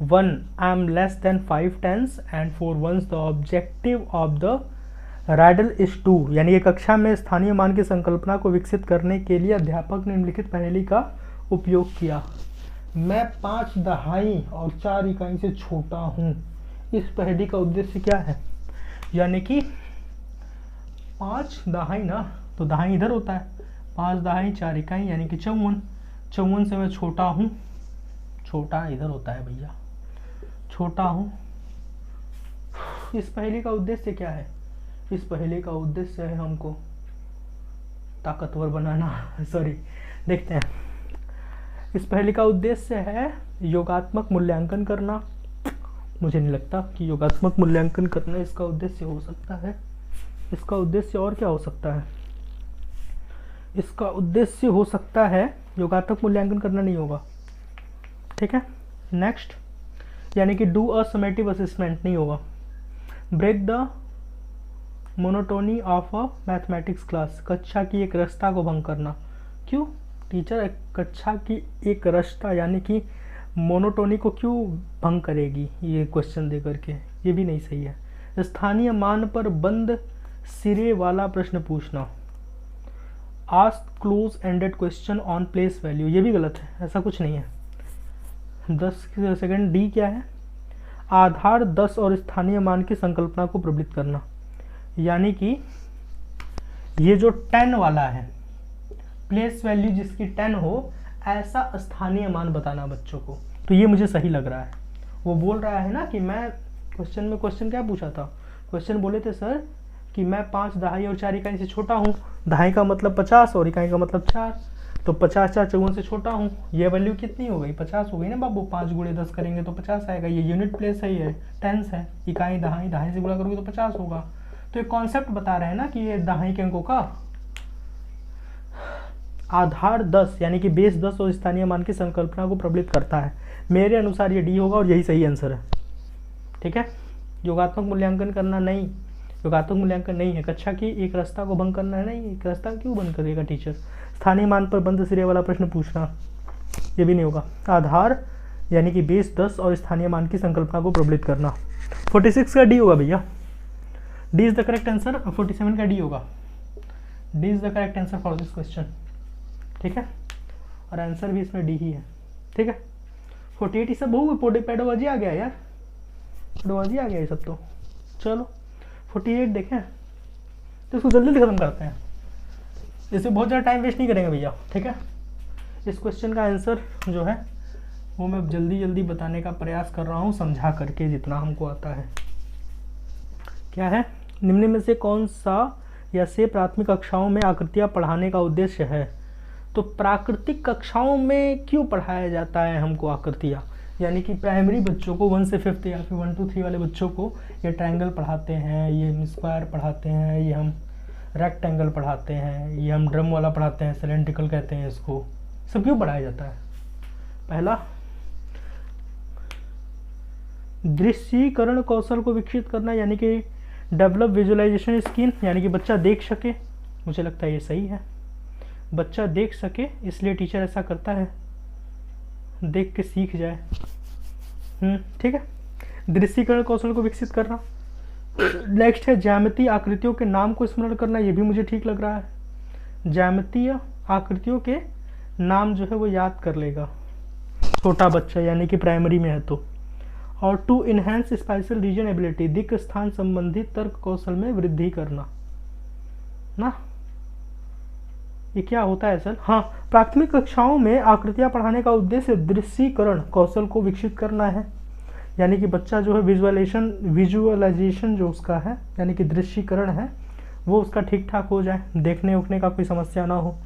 1. I am less than 5 tens and for once the objective of the riddle is 2. यानी कि कक्षा में स्थानीय मान की संकल्पना को विकसित करने के लिए अध्यापक ने निम्नलिखित पहेली का उपयोग किया। मैं 5 दहाई और 4 इकाई से छोटा हूँ। इस पहेली का उद्देश्य क्या है? यानी कि 5 दहाई ना, तो दहाई इधर होता है, 5 दहाई 4 इकाई यानी कि 54। 54 से मैं छोटा हूँ, छोटा इधर होता है भैया, छोटा हूँ। इस पहेली का उद्देश्य क्या है? इस पहेली का उद्देश्य है हमको ताकतवर बनाना। सॉरी, देखते हैं। इस पहेली का उद्देश्य है योगात्मक मूल्यांकन करना। मुझे नहीं लगता कि योगात्मक मूल्यांकन करना इसका उद्देश्य हो सकता है। इसका उद्देश्य और क्या हो सकता है? इसका उद्देश्य हो सकता है योगात्मक मूल्यांकन करना नहीं होगा। ठीक है, नेक्स्ट, यानी कि डू अ समेटिव असेसमेंट नहीं होगा। Break the monotony of a mathematics class, कक्षा की एक रस्ता को भंग करना। क्यों? टीचर कक्षा की एक रस्ता यानी कि मोनोटोनी को क्यों भंग करेगी ये क्वेश्चन दे करके? ये भी नहीं सही है। स्थानीय मान पर बंद सिरे वाला प्रश्न पूछना। Ask close ended question on place value, ये भी गलत है, ऐसा कुछ नहीं है। 10 सेकेंड। डी क्या है? आधार 10 और स्थानीय मान की संकल्पना को प्रबलित करना। यानी कि ये जो 10 वाला है, प्लेस वैल्यू जिसकी 10 हो, ऐसा स्थानीय मान बताना बच्चों को। तो ये मुझे सही लग रहा है। वो बोल रहा है ना कि मैं क्वेश्चन क्या पूछा था? क्वेश्चन बोले थे सर कि मैं 5 दहाई और 4 इकाई से छोटा हूँ। दहाई का मतलब 50 और इकाई का मतलब 4, तो 50 4 54 से छोटा हूँ। ये वैल्यू कितनी हो गई? 50 हो गई ना बाबू। 5 गुणे 10 करेंगे तो 50 आएगा। ये यूनिट प्लेस है, ये टेंस है। इकाई दहाई, दहाई से गुणा करोगे तो 50 होगा। तो ये कॉन्सेप्ट बता रहे हैं ना कि ये दहाई के अंकों का आधार 10 यानी कि बेस 10 और स्थानीय मान की संकल्पना को प्रबलित करता है। मेरे अनुसार ये डी होगा और यही सही आंसर है। ठीक है, योगात्मक मूल्यांकन करना नहीं, योगात्मक मूल्यांकन नहीं है। कक्षा की एक रास्ता को भंग करना है, नहीं, एक रास्ता क्यों बंद करेगा टीचर? स्थानीय मान पर बंद सिरे वाला प्रश्न पूछना, ये भी नहीं होगा। आधार यानी कि बेस 10 और स्थानीय मान की संकल्पना को प्रबलित करना। 46 का डी होगा भैया, D is the correct answer. 47 का डी होगा, D is the correct answer for this question. ठीक है, और आंसर भी इसमें डी ही है। ठीक है, 48 ये सब हो गए, पेडोलॉजी आ गया यार, पेडोलॉजी आ गया ये सब। तो चलो 48 देखें, तो इसको जल्दी खत्म करते हैं, इससे बहुत ज़्यादा टाइम वेस्ट नहीं करेंगे भैया। ठीक है, इस क्वेश्चन का आंसर जो है वो मैं जल्दी जल्दी बताने का प्रयास कर रहा हूँ, समझा करके जितना हमको आता है। क्या है, निम्न में से कौन सा या से प्राथमिक कक्षाओं में आकृतियाँ पढ़ाने का उद्देश्य है? तो प्राकृतिक कक्षाओं में क्यों पढ़ाया जाता है हमको आकृतियाँ? यानी कि प्राइमरी बच्चों को 1 से 5 या फिर 1 to 3 वाले बच्चों को ये ट्रायंगल पढ़ाते हैं, ये हम स्क्वायर पढ़ाते हैं, ये हम रेक्टेंगल पढ़ाते हैं, ये हम ड्रम वाला पढ़ाते हैं, सिलेंड्रिकल कहते हैं इसको। सब क्यों पढ़ाया जाता है? पहला, दृश्यीकरण कौशल को विकसित करना, यानी कि डेवलप विजुअलाइजेशन स्किल, यानी कि बच्चा देख सके। मुझे लगता है ये सही है, बच्चा देख सके इसलिए टीचर ऐसा करता है, देख के सीख जाए। ठीक है, दृश्यीकरण कौशल को विकसित करना। नेक्स्ट है ज्यामितीय आकृतियों के नाम को स्मरण करना, ये भी मुझे ठीक लग रहा है। ज्यामितीय आकृतियों के नाम जो है वो याद कर लेगा छोटा बच्चा, यानी कि प्राइमरी में है तो। और टू इनहेंस स्पाइशल रीजन एबिलिटी, दिक् स्थान संबंधी तर्क कौशल में वृद्धि करना ना, ये क्या होता है सर? हाँ, प्राथमिक कक्षाओं में आकृतियाँ पढ़ाने का उद्देश्य दृश्यीकरण कौशल को विकसित करना है, यानी कि बच्चा जो है विजुअलाइजेशन जो उसका है, यानी कि दृश्यीकरण है वो उसका ठीक ठाक हो जाए, देखने उखने का कोई समस्या ना हो,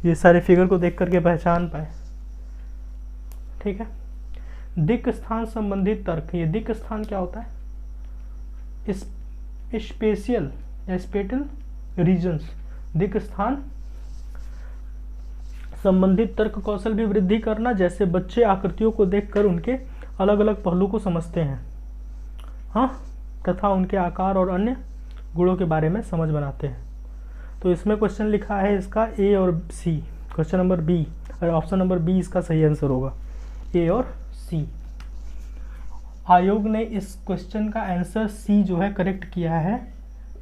ये सारे फिगर को देख करके पहचान पाए। ठीक है, दिक् स्थान संबंधित तर्क, ये दिक् स्थान क्या होता है? स्पेशियल या स्पेटल रीजन्स, दिक् स्थान संबंधित तर्क कौशल भी वृद्धि करना, जैसे बच्चे आकृतियों को देखकर उनके अलग अलग पहलू को समझते हैं, हाँ, तथा उनके आकार और अन्य गुणों के बारे में समझ बनाते हैं। तो इसमें क्वेश्चन लिखा है इसका ए और सी, क्वेश्चन नंबर बी, और ऑप्शन नंबर बी इसका सही आंसर होगा, ए और सी। आयोग ने इस क्वेश्चन का आंसर सी जो है करेक्ट किया है,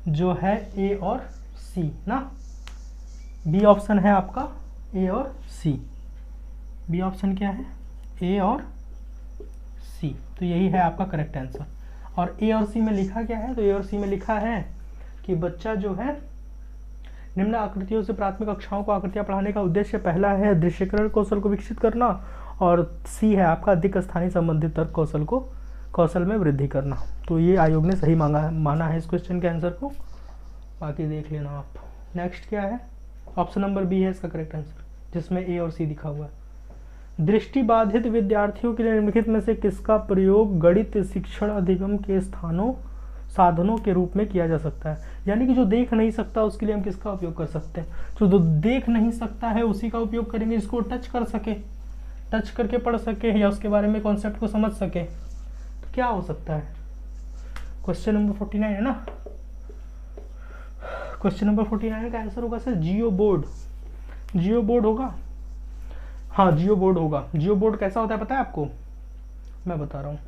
जो है ए और सी ना। बी ऑप्शन है आपका ए और सी, बी ऑप्शन क्या है? ए और सी, तो यही है आपका करेक्ट आंसर। और ए और सी में लिखा क्या है? तो ए और सी में लिखा है कि बच्चा जो है निम्न आकृतियों से प्राथमिक कक्षाओं को आकृतियां पढ़ाने का उद्देश्य पहला है दृश्यीकरण कौशल को विकसित करना, और सी है आपका दिक् स्थानीय संबंधित तर्क कौशल में वृद्धि करना। तो ये आयोग ने सही माना है इस क्वेश्चन के आंसर को, बाकी देख लेना आप। नेक्स्ट क्या है? ऑप्शन नंबर बी है इसका करेक्ट आंसर, जिसमें ए और सी दिखा हुआ है। दृष्टिबाधित विद्यार्थियों के लिए निम्नलिखित में से किसका प्रयोग गणित शिक्षण अधिगम के साधनों के रूप में किया जा सकता है? यानी कि जो देख नहीं सकता उसके लिए हम किसका उपयोग कर सकते हैं? जो देख नहीं सकता है उसी का उपयोग करेंगे, जिसको टच कर सके, टच करके पढ़ सके या उसके बारे में कॉन्सेप्ट को समझ सके। तो क्या हो सकता है? क्वेश्चन नंबर 49 है ना, क्वेश्चन नंबर 49 का आंसर होगा सर जियो बोर्ड। जियो बोर्ड होगा, हाँ जियो बोर्ड होगा। जियो बोर्ड कैसा होता है पता है आपको? मैं बता रहा हूँ।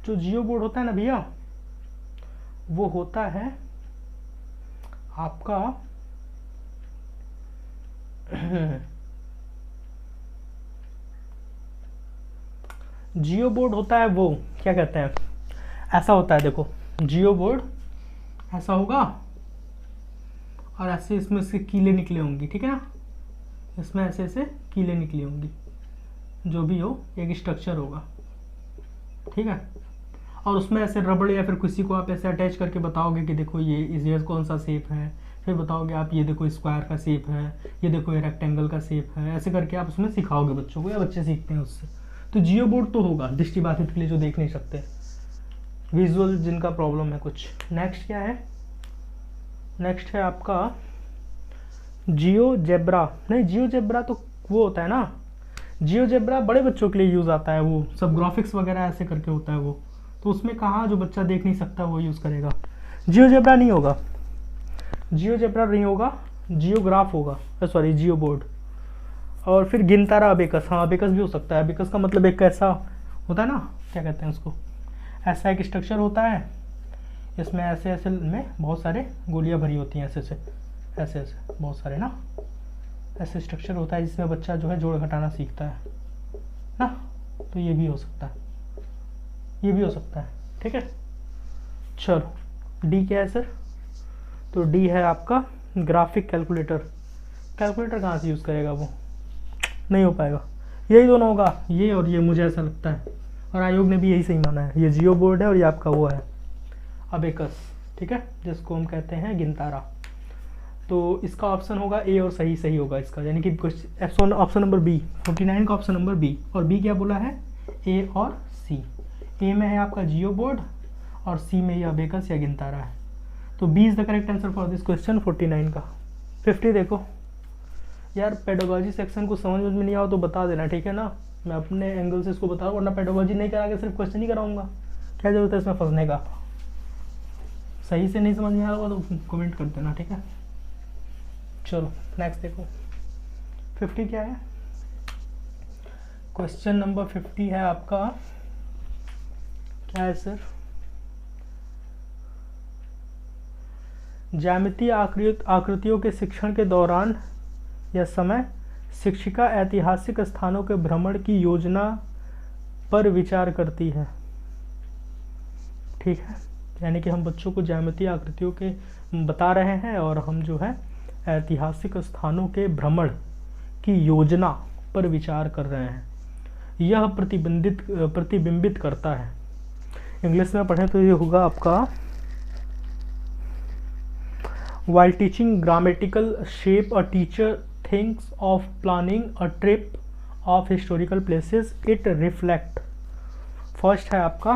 जो जियो बोर्ड होता है ना भैया, वो होता है आपका जियो बोर्ड होता है वो, क्या कहते हैं, ऐसा होता है, देखो जियो बोर्ड ऐसा होगा और ऐसे इसमें से कीलें निकले होंगी, ठीक है ना, इसमें ऐसे ऐसे कीलें निकली होंगी, जो भी हो एक स्ट्रक्चर होगा, ठीक है। और उसमें ऐसे रबड़ या फिर किसी को आप ऐसे अटैच करके बताओगे कि देखो ये कौन सा शेप है, फिर बताओगे आप ये देखो स्क्वायर का शेप है, ये देखो ये रेक्टेंगल का शेप है, ऐसे करके आप उसमें सिखाओगे बच्चों को, या बच्चे सीखते हैं उससे। तो जियो बोर्ड तो होगा दृष्टिबाधित के लिए, जो देख नहीं सकते, विजुअल जिनका प्रॉब्लम है कुछ। नेक्स्ट क्या है? नेक्स्ट है आपका जियो जेब्रा। नहीं, जियो जेब्रा तो वो होता है ना, जियो जेब्रा बड़े बच्चों के लिए यूज़ आता है, वो सब ग्राफिक्स वगैरह ऐसे करके होता है वो, तो उसमें कहाँ जो बच्चा देख नहीं सकता वो यूज़ करेगा। जियो जेब्रा नहीं होगा, जियो जेब्रा नहीं होगा, जियोग्राफ होगा, सॉरी जियो बोर्ड। और फिर गिनतारा अबेकस, हाँ अबेकस भी हो सकता है। अबेकस का मतलब एक ऐसा होता है ना, क्या कहते हैं उसको, ऐसा एक स्ट्रक्चर होता है, इसमें ऐसे ऐसे में बहुत सारे गोलियां भरी होती हैं, ऐसे ऐसे ऐसे ऐसे बहुत सारे ना, ऐसे स्ट्रक्चर होता है जिसमें बच्चा जो है जोड़ घटाना सीखता है ना। तो ये भी हो सकता है, ये भी हो सकता है, ठीक है। चलो डी क्या है सर? तो डी है आपका ग्राफिक कैलकुलेटर। कैलकुलेटर कहाँ से यूज़ करेगा वो? नहीं हो पाएगा। यही दोनों होगा, ये और ये, मुझे ऐसा लगता है, और आयोग ने भी यही सही माना है। ये जियो बोर्ड है और ये आपका वो है अबेकस, ठीक है, जिसको हम कहते हैं गिनतारा। तो इसका ऑप्शन होगा ए और सही सही होगा इसका, यानी कि ऑप्शन नंबर बी, 49 का ऑप्शन नंबर बी। और बी क्या बोला है, ए और सी। ए में है आपका जियो बोर्ड और सी में ये अबेकस या गिनतारा है। तो B is the correct answer for this question 49 का। 50 देखो यार, पेडोलॉजी सेक्शन को समझ में नहीं आओ तो बता देना, ठीक है ना, मैं अपने एंगल से इसको बताऊँ, वरना पेडोलॉजी नहीं करा के सिर्फ क्वेश्चन ही कराऊंगा, क्या जरूरत है इसमें फंसने का। सही से नहीं समझ में आ रहा होगा तो कमेंट कर देना, ठीक है। चलो नेक्स्ट देखो, 50 क्या है, क्वेश्चन नंबर 50 है आपका, क्या है सर, ज्यामितीय आकृतियों के शिक्षण के दौरान या समय शिक्षिका ऐतिहासिक स्थानों के भ्रमण की योजना पर विचार करती है, ठीक है। यानी कि हम बच्चों को ज्यामितीय आकृतियों के बता रहे हैं और हम जो है ऐतिहासिक स्थानों के भ्रमण की योजना पर विचार कर रहे हैं। यह प्रतिबिंबित करता है, इंग्लिश में पढ़ें तो ये होगा आपका, while teaching grammatical shape a teacher thinks of planning a trip of historical places it reflect। First है आपका,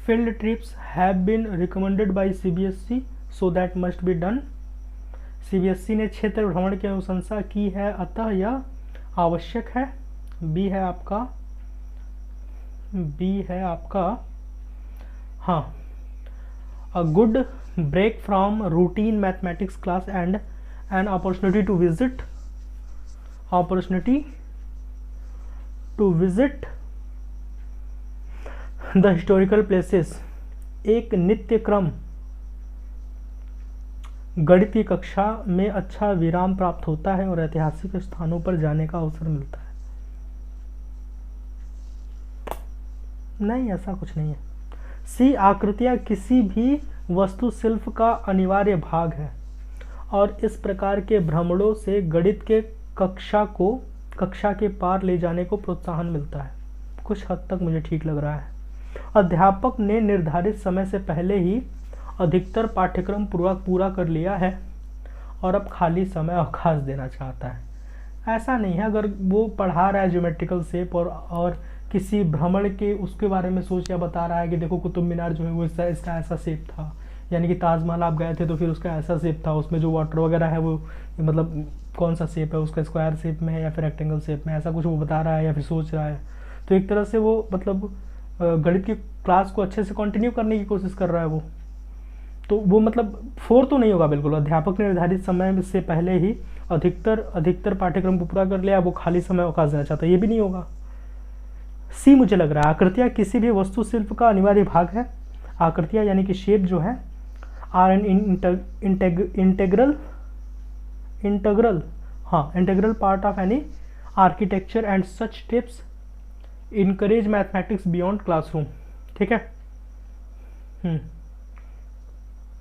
field trips have been recommended by CBSE so that must be done। CBSE ने क्षेत्र भ्रमण की अनुशंसा की है अतः यह आवश्यक है। बी है आपका हाँ, a good break from routine mathematics class and an opportunity to visit the historical places। एक नित्य क्रम गणित की कक्षा में अच्छा विराम प्राप्त होता है और ऐतिहासिक स्थानों पर जाने का अवसर मिलता है। नहीं, ऐसा कुछ नहीं है। सी, आकृतियाँ किसी भी वास्तुशिल्प का अनिवार्य भाग है और इस प्रकार के भ्रमणों से गणित के कक्षा के पार ले जाने को प्रोत्साहन मिलता है। कुछ हद तक मुझे ठीक लग रहा है। अध्यापक ने निर्धारित समय से पहले ही अधिकतर पाठ्यक्रम पूरा कर लिया है और अब खाली समय अवकाश देना चाहता है। ऐसा नहीं है, अगर वो पढ़ा रहा है ज्योमेट्रिकल शेप और किसी भ्रमण के उसके बारे में सोच या बता रहा है कि देखो कुतुब मीनार जो है वो इसका ऐसा शेप था, यानी कि ताजमहल आप गए थे तो फिर उसका ऐसा शेप था, उसमें जो वाटर वगैरह है वो मतलब कौन सा शेप है उसका, स्क्वायर शेप में है या फिर रेक्टेंगल शेप में, ऐसा कुछ वो बता रहा है या फिर सोच रहा है, तो एक तरह से वो मतलब गणित की क्लास को अच्छे से कंटिन्यू करने की कोशिश कर रहा है वो, तो वो मतलब फोर तो नहीं होगा बिल्कुल। अध्यापक ने निर्धारित समय से पहले ही अधिकतर पाठ्यक्रम को पूरा कर लिया, वो खाली समय अवकाश देना चाहता है, ये भी नहीं होगा। सी मुझे लग रहा है, आकृतियाँ किसी भी वास्तुशिल्प का अनिवार्य भाग है। आकृतियाँ यानी कि शेप जो है are an integral part of any architecture and such tips encourage mathematics beyond classroom, ठीक है।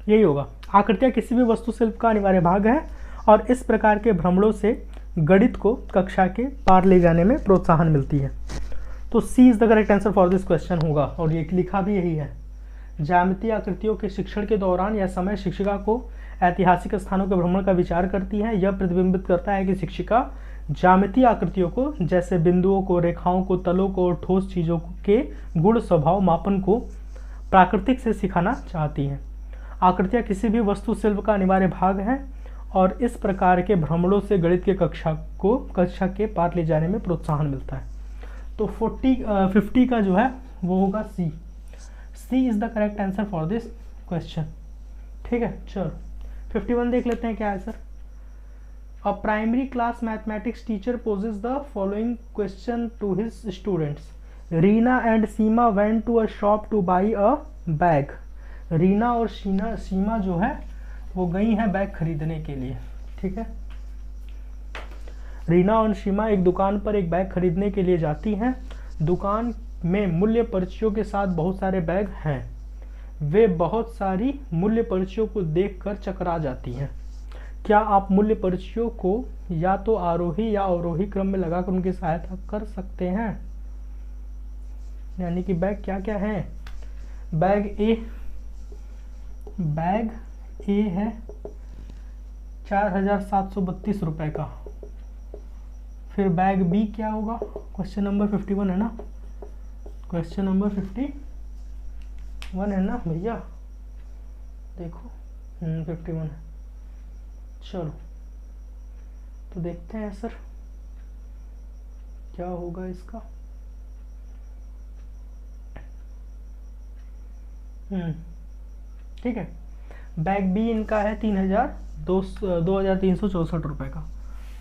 यही होगा, आकृतियाँ किसी भी वास्तुशिल्प का अनिवार्य भाग है और इस प्रकार के भ्रमणों से गणित को कक्षा के पार ले जाने में प्रोत्साहन मिलती है। तो C is the correct answer for this question होगा, और ये लिखा भी यही है। ज्यामितीय आकृतियों के शिक्षण के दौरान या समय शिक्षिका को ऐतिहासिक स्थानों के भ्रमण का विचार करती है। यह प्रतिबिंबित करता है कि शिक्षिका ज्यामितीय आकृतियों को, जैसे बिंदुओं को, रेखाओं को, तलों को और ठोस चीज़ों के गुण स्वभाव मापन को प्राकृतिक से सिखाना चाहती हैं। आकृतियाँ किसी भी वास्तुशिल्प का अनिवार्य भाग हैं और इस प्रकार के भ्रमणों से गणित के कक्षा के पार ले जाने में प्रोत्साहन मिलता है। तो 50 का जो है वो होगा C. C is the correct answer for this question, ठीक है। चलो 51 देख लेते हैं क्या है sir. A primary class mathematics teacher poses the following question to his students. Reena and Seema went to a shop to buy a bag. Reena और सीमा जो है वो गई हैं बैग खरीदने के लिए, ठीक है। रीना और सीमा एक दुकान पर एक बैग खरीदने के लिए जाती हैं। दुकान में मूल्य पर्चियों के साथ बहुत सारे बैग हैं। वे बहुत सारी मूल्य पर्चियों को देखकर चकरा जाती हैं। क्या आप मूल्य पर्चियों को या तो आरोही या अवरोही क्रम में लगाकर उनकी सहायता कर सकते हैं? यानी कि बैग क्या क्या है? बैग ए है 4732 रुपए का। फिर बैग बी क्या होगा? क्वेश्चन नंबर 51 है ना, क्वेश्चन नंबर 51 है ना भैया, देखो 51 है। चलो तो देखते हैं सर क्या होगा इसका। ठीक है, बैग बी इनका है 2364 रुपये का,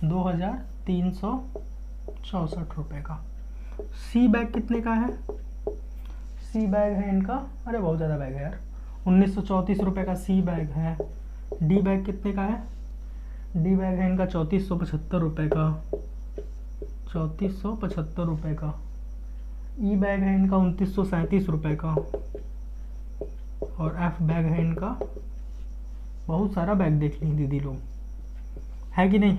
2364 रुपये का। सी बैग कितने का है? सी बैग है इनका, अरे बहुत ज़्यादा बैग है यार, 1934 रुपये का सी बैग है। डी बैग कितने का है? डी बैग है इनका 3475 रुपये का, 3475 रुपये का। ई बैग है इनका 2937 रुपये का। और एफ बैग है इनका, बहुत सारा बैग देख ली दीदी लोग, है कि नहीं?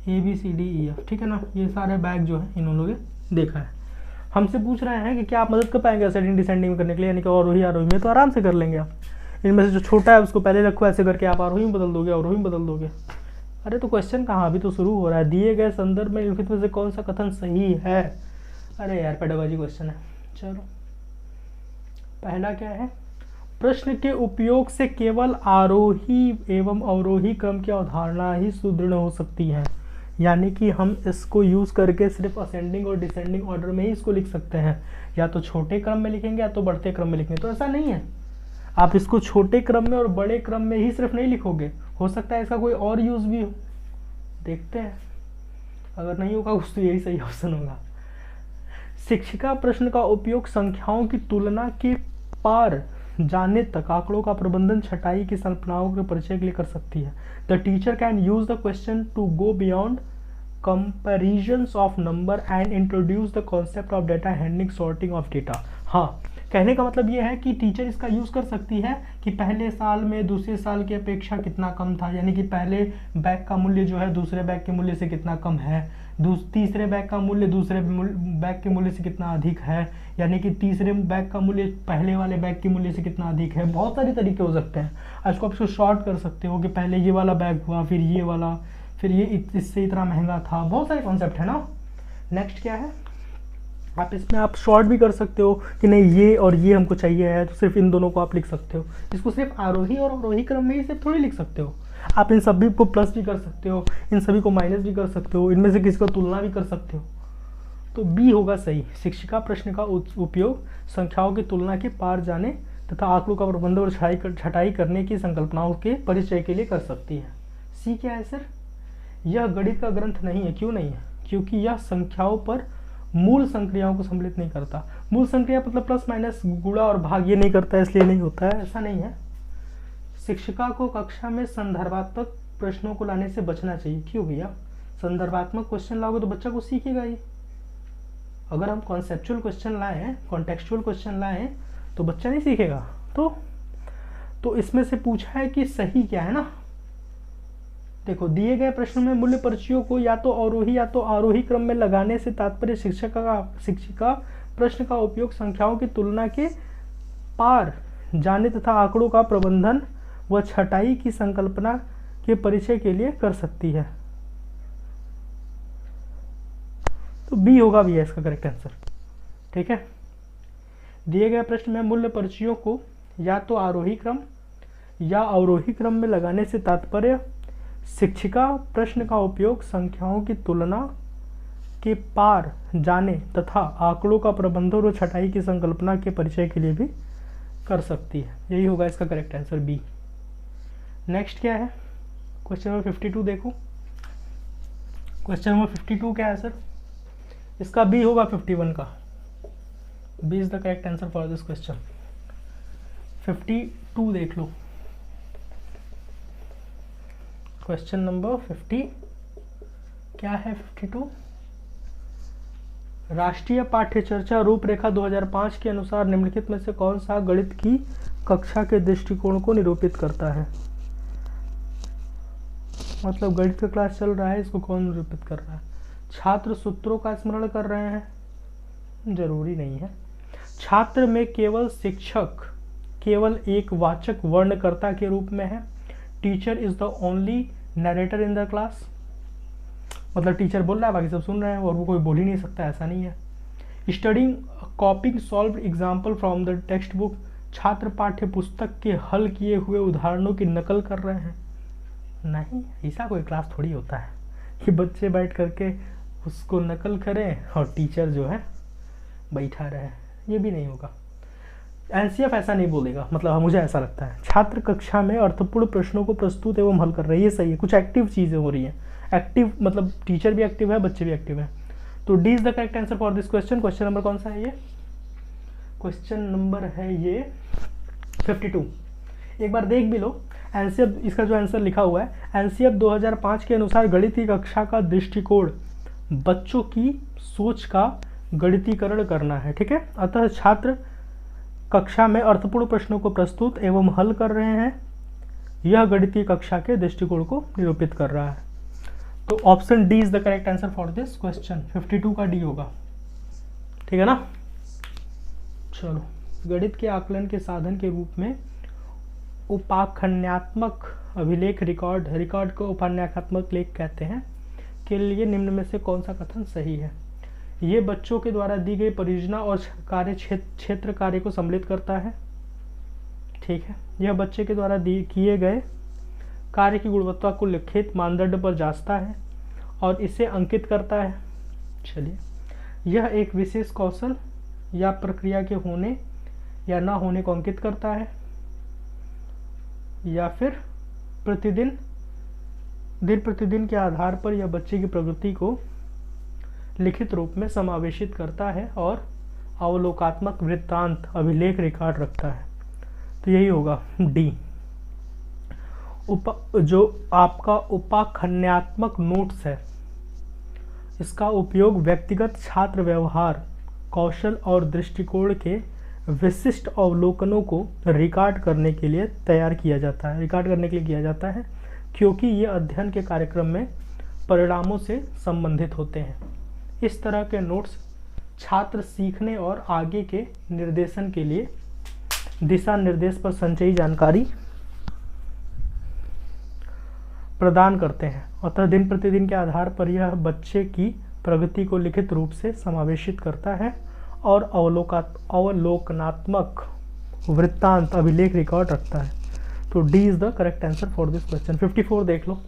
A B C D E F, ठीक है ना, ये सारे बैग जो है इन लोगों ने देखा है। हमसे पूछ रहे हैं कि क्या आप मदद कर पाएंगे असेंडिंग डिसेंडिंग करने के लिए, यानी कि आरोही आरोही में, तो आराम से कर लेंगे आप। इनमें से जो छोटा है उसको पहले रखो, ऐसे करके आप आरोही में बदल दोगे, अवरोही में बदल दोगे। अरे तो क्वेश्चन कहाँ, अभी तो शुरू हो रहा है। दिए गए संदर्भ में निम्नलिखित में से कौन सा कथन सही है? अरे यार पेडागॉजी क्वेश्चन है। चलो पहला क्या है? प्रश्न के उपयोग से केवल आरोही एवं अवरोही क्रम की अवधारणा ही सुदृढ़ हो सकती है। यानी कि हम इसको यूज़ करके सिर्फ असेंडिंग और डिसेंडिंग ऑर्डर में ही इसको लिख सकते हैं, या तो छोटे क्रम में लिखेंगे या तो बढ़ते क्रम में लिखेंगे। तो ऐसा नहीं है, आप इसको छोटे क्रम में और बड़े क्रम में ही सिर्फ नहीं लिखोगे, हो सकता है इसका कोई और यूज़ भी हो, देखते हैं। अगर नहीं होगा कुछ तो यही सही ऑप्शन होगा। शिक्षिका प्रश्न का उपयोग संख्याओं की तुलना के पार जाने तक आंकड़ों का प्रबंधन छटाई की संकल्पनाओं के परिचय के लिए कर सकती है। The teacher can use the question to go beyond comparisons of number and introduce the concept of data handling sorting of data. हाँ, कहने का मतलब ये है कि टीचर इसका यूज़ कर सकती है कि पहले साल में दूसरे साल की अपेक्षा कितना कम था, यानी कि पहले बैग का मूल्य जो है दूसरे बैग के मूल्य से कितना कम है, तीसरे बैग का मूल्य दूसरे बैग के मूल्य से कितना अधिक है, यानी कि तीसरे बैग का मूल्य पहले वाले बैग के मूल्य से कितना अधिक है। बहुत सारे तरीके हो सकते हैं। इसको आप इसको शॉर्ट कर सकते हो कि पहले ये वाला बैग हुआ, फिर ये वाला, फिर ये इससे इतना महंगा था। बहुत सारे कॉन्सेप्ट है ना। नेक्स्ट क्या है, आप इसमें आप शॉर्ट भी कर सकते हो कि नहीं ये और ये हमको चाहिए है, तो सिर्फ इन दोनों को आप लिख सकते हो। इसको सिर्फ आरोही और अवरोही क्रम में ही सिर्फ थोड़ी लिख सकते हो, आप इन सभी को प्लस भी कर सकते हो, इन सभी को माइनस भी कर सकते हो, इनमें से किसी को तुलना भी कर सकते हो। तो बी होगा सही। शिक्षिका प्रश्न का उपयोग संख्याओं की तुलना के पार जाने तथा आंकड़ों का प्रबंधन और छटाई करने की संकल्पनाओं के परिचय के लिए कर सकती है। सी क्या है सर? यह गणित का ग्रंथ नहीं है। क्यों नहीं है? क्योंकि यह संख्याओं पर मूल संक्रियाओं को सम्मिलित नहीं करता। मूल संक्रिया मतलब प्लस माइनस गुणा और भाग, ये नहीं करता है, इसलिए नहीं होता है, ऐसा नहीं है। शिक्षिका को कक्षा में संदर्भात्मक प्रश्नों को लाने से बचना चाहिए। क्यों भैया? संदर्भात्मक क्वेश्चन लाओगे तो बच्चा को सीखेगा ही। अगर हम कॉन्सेप्चुअल क्वेश्चन लाएं, कॉन्टेक्चुअल क्वेश्चन लाएं तो बच्चा नहीं सीखेगा। तो इसमें से पूछा है कि सही क्या है ना। देखो, दिए गए प्रश्न में मूल्य पर्चियों को या तो अवरोही या तो आरोही क्रम में लगाने से तात्पर्य शिक्षिका प्रश्न का उपयोग संख्याओं की तुलना के पार जाने तथा आंकड़ों का प्रबंधन व छटाई की संकल्पना के परिचय के लिए कर सकती है। तो बी होगा भैया इसका करेक्ट आंसर। ठीक है, दिए गए प्रश्न में मूल्य पर्चियों को या तो आरोही क्रम या अवरोही क्रम में लगाने से तात्पर्य शिक्षिका प्रश्न का उपयोग संख्याओं की तुलना के पार जाने तथा आंकड़ों का प्रबंधन और छटाई की संकल्पना के परिचय के लिए भी कर सकती है। यही होगा इसका करेक्ट आंसर बी। नेक्स्ट क्या है? क्वेश्चन नंबर 52 देखो। क्वेश्चन नंबर 52 क्या है सर? इसका बी होगा 51 का। B is the correct answer for this question. 52 देख लो। क्वेश्चन नंबर 50 क्या है? 52 राष्ट्रीय पाठ्यचर्चा रूपरेखा 2005 के अनुसार निम्नलिखित में से कौन सा गणित की कक्षा के दृष्टिकोण को निरूपित करता है? मतलब गणित का क्लास चल रहा है, इसको कौन निरूपित कर रहा है? छात्र सूत्रों का स्मरण कर रहे हैं? जरूरी नहीं है। छात्र में केवल शिक्षक केवल एक वाचक वर्णकर्ता के रूप में है। Teacher is the only narrator in the class, मतलब टीचर बोल रहा है, बाकी सब सुन रहे हैं और वो कोई बोल ही नहीं सकता, ऐसा नहीं है। Studying कॉपिंग solve example from the text book, छात्र पाठ्य पुस्तक के हल किए हुए उदाहरणों की नकल कर रहे हैं? नहीं, ऐसा कोई क्लास थोड़ी होता है कि बच्चे बैठ करके उसको नकल करें और टीचर जो है बैठा रहे, ये भी नहीं होगा। एनसीएफ ऐसा नहीं बोलेगा, मतलब मुझे ऐसा लगता है। छात्र कक्षा में अर्थपूर्ण प्रश्नों को प्रस्तुत एवं हल कर रहे हैं, ये सही है, कुछ एक्टिव चीज़ें हो रही हैं। एक्टिव मतलब टीचर भी एक्टिव है, बच्चे भी एक्टिव है। तो D is the correct answer for this question. Question number कौन सा है ये? क्वेश्चन नंबर है ये 52। एक बार देख भी लो एनसीएफ, इसका जो आंसर लिखा हुआ है, एनसीएफ 2005 के अनुसार गणित की कक्षा का दृष्टिकोण बच्चों की सोच का गणितीकरण करना है, ठीक है। अतः छात्र कक्षा में अर्थपूर्ण प्रश्नों को प्रस्तुत एवं हल कर रहे हैं, यह गणितीय कक्षा के दृष्टिकोण को निरूपित कर रहा है। तो option D is the correct answer for this question. 52 का डी होगा, ठीक है ना। चलो, गणित के आकलन के साधन के रूप में उपाख्यानात्मक अभिलेख रिकॉर्ड को उपाख्यानात्मक लेख कहते हैं, के लिए निम्न में से कौन सा कथन सही है? ये बच्चों के द्वारा दी गई परियोजना और क्षेत्र कार्य को सम्मिलित करता है, ठीक है। यह बच्चे के द्वारा किए गए कार्य की गुणवत्ता को लिखित मानदंड पर जांचता है और इसे अंकित करता है। चलिए, यह एक विशेष कौशल या प्रक्रिया के होने या ना होने को अंकित करता है, या फिर दिन प्रतिदिन के आधार पर यह बच्चे की प्रगति को लिखित रूप में समावेशित करता है और अवलोकात्मक वृत्तांत अभिलेख रिकॉर्ड रखता है। तो यही होगा डी। जो आपका उपाख्यानात्मक नोट्स है, इसका उपयोग व्यक्तिगत छात्र व्यवहार कौशल और दृष्टिकोण के विशिष्ट अवलोकनों को रिकॉर्ड करने के लिए किया जाता है, क्योंकि ये अध्ययन के कार्यक्रम में परिणामों से संबंधित होते हैं। इस तरह के नोट्स छात्र सीखने और आगे के निर्देशन के लिए दिशा निर्देश पर संचयी जानकारी प्रदान करते हैं। अतः दिन प्रतिदिन के आधार पर यह बच्चे की प्रगति को लिखित रूप से समावेशित करता है और अवलोकनात्मक वृत्तांत अभिलेख रिकॉर्ड रखता है। तो D is the correct answer for this question. 54 देख लो।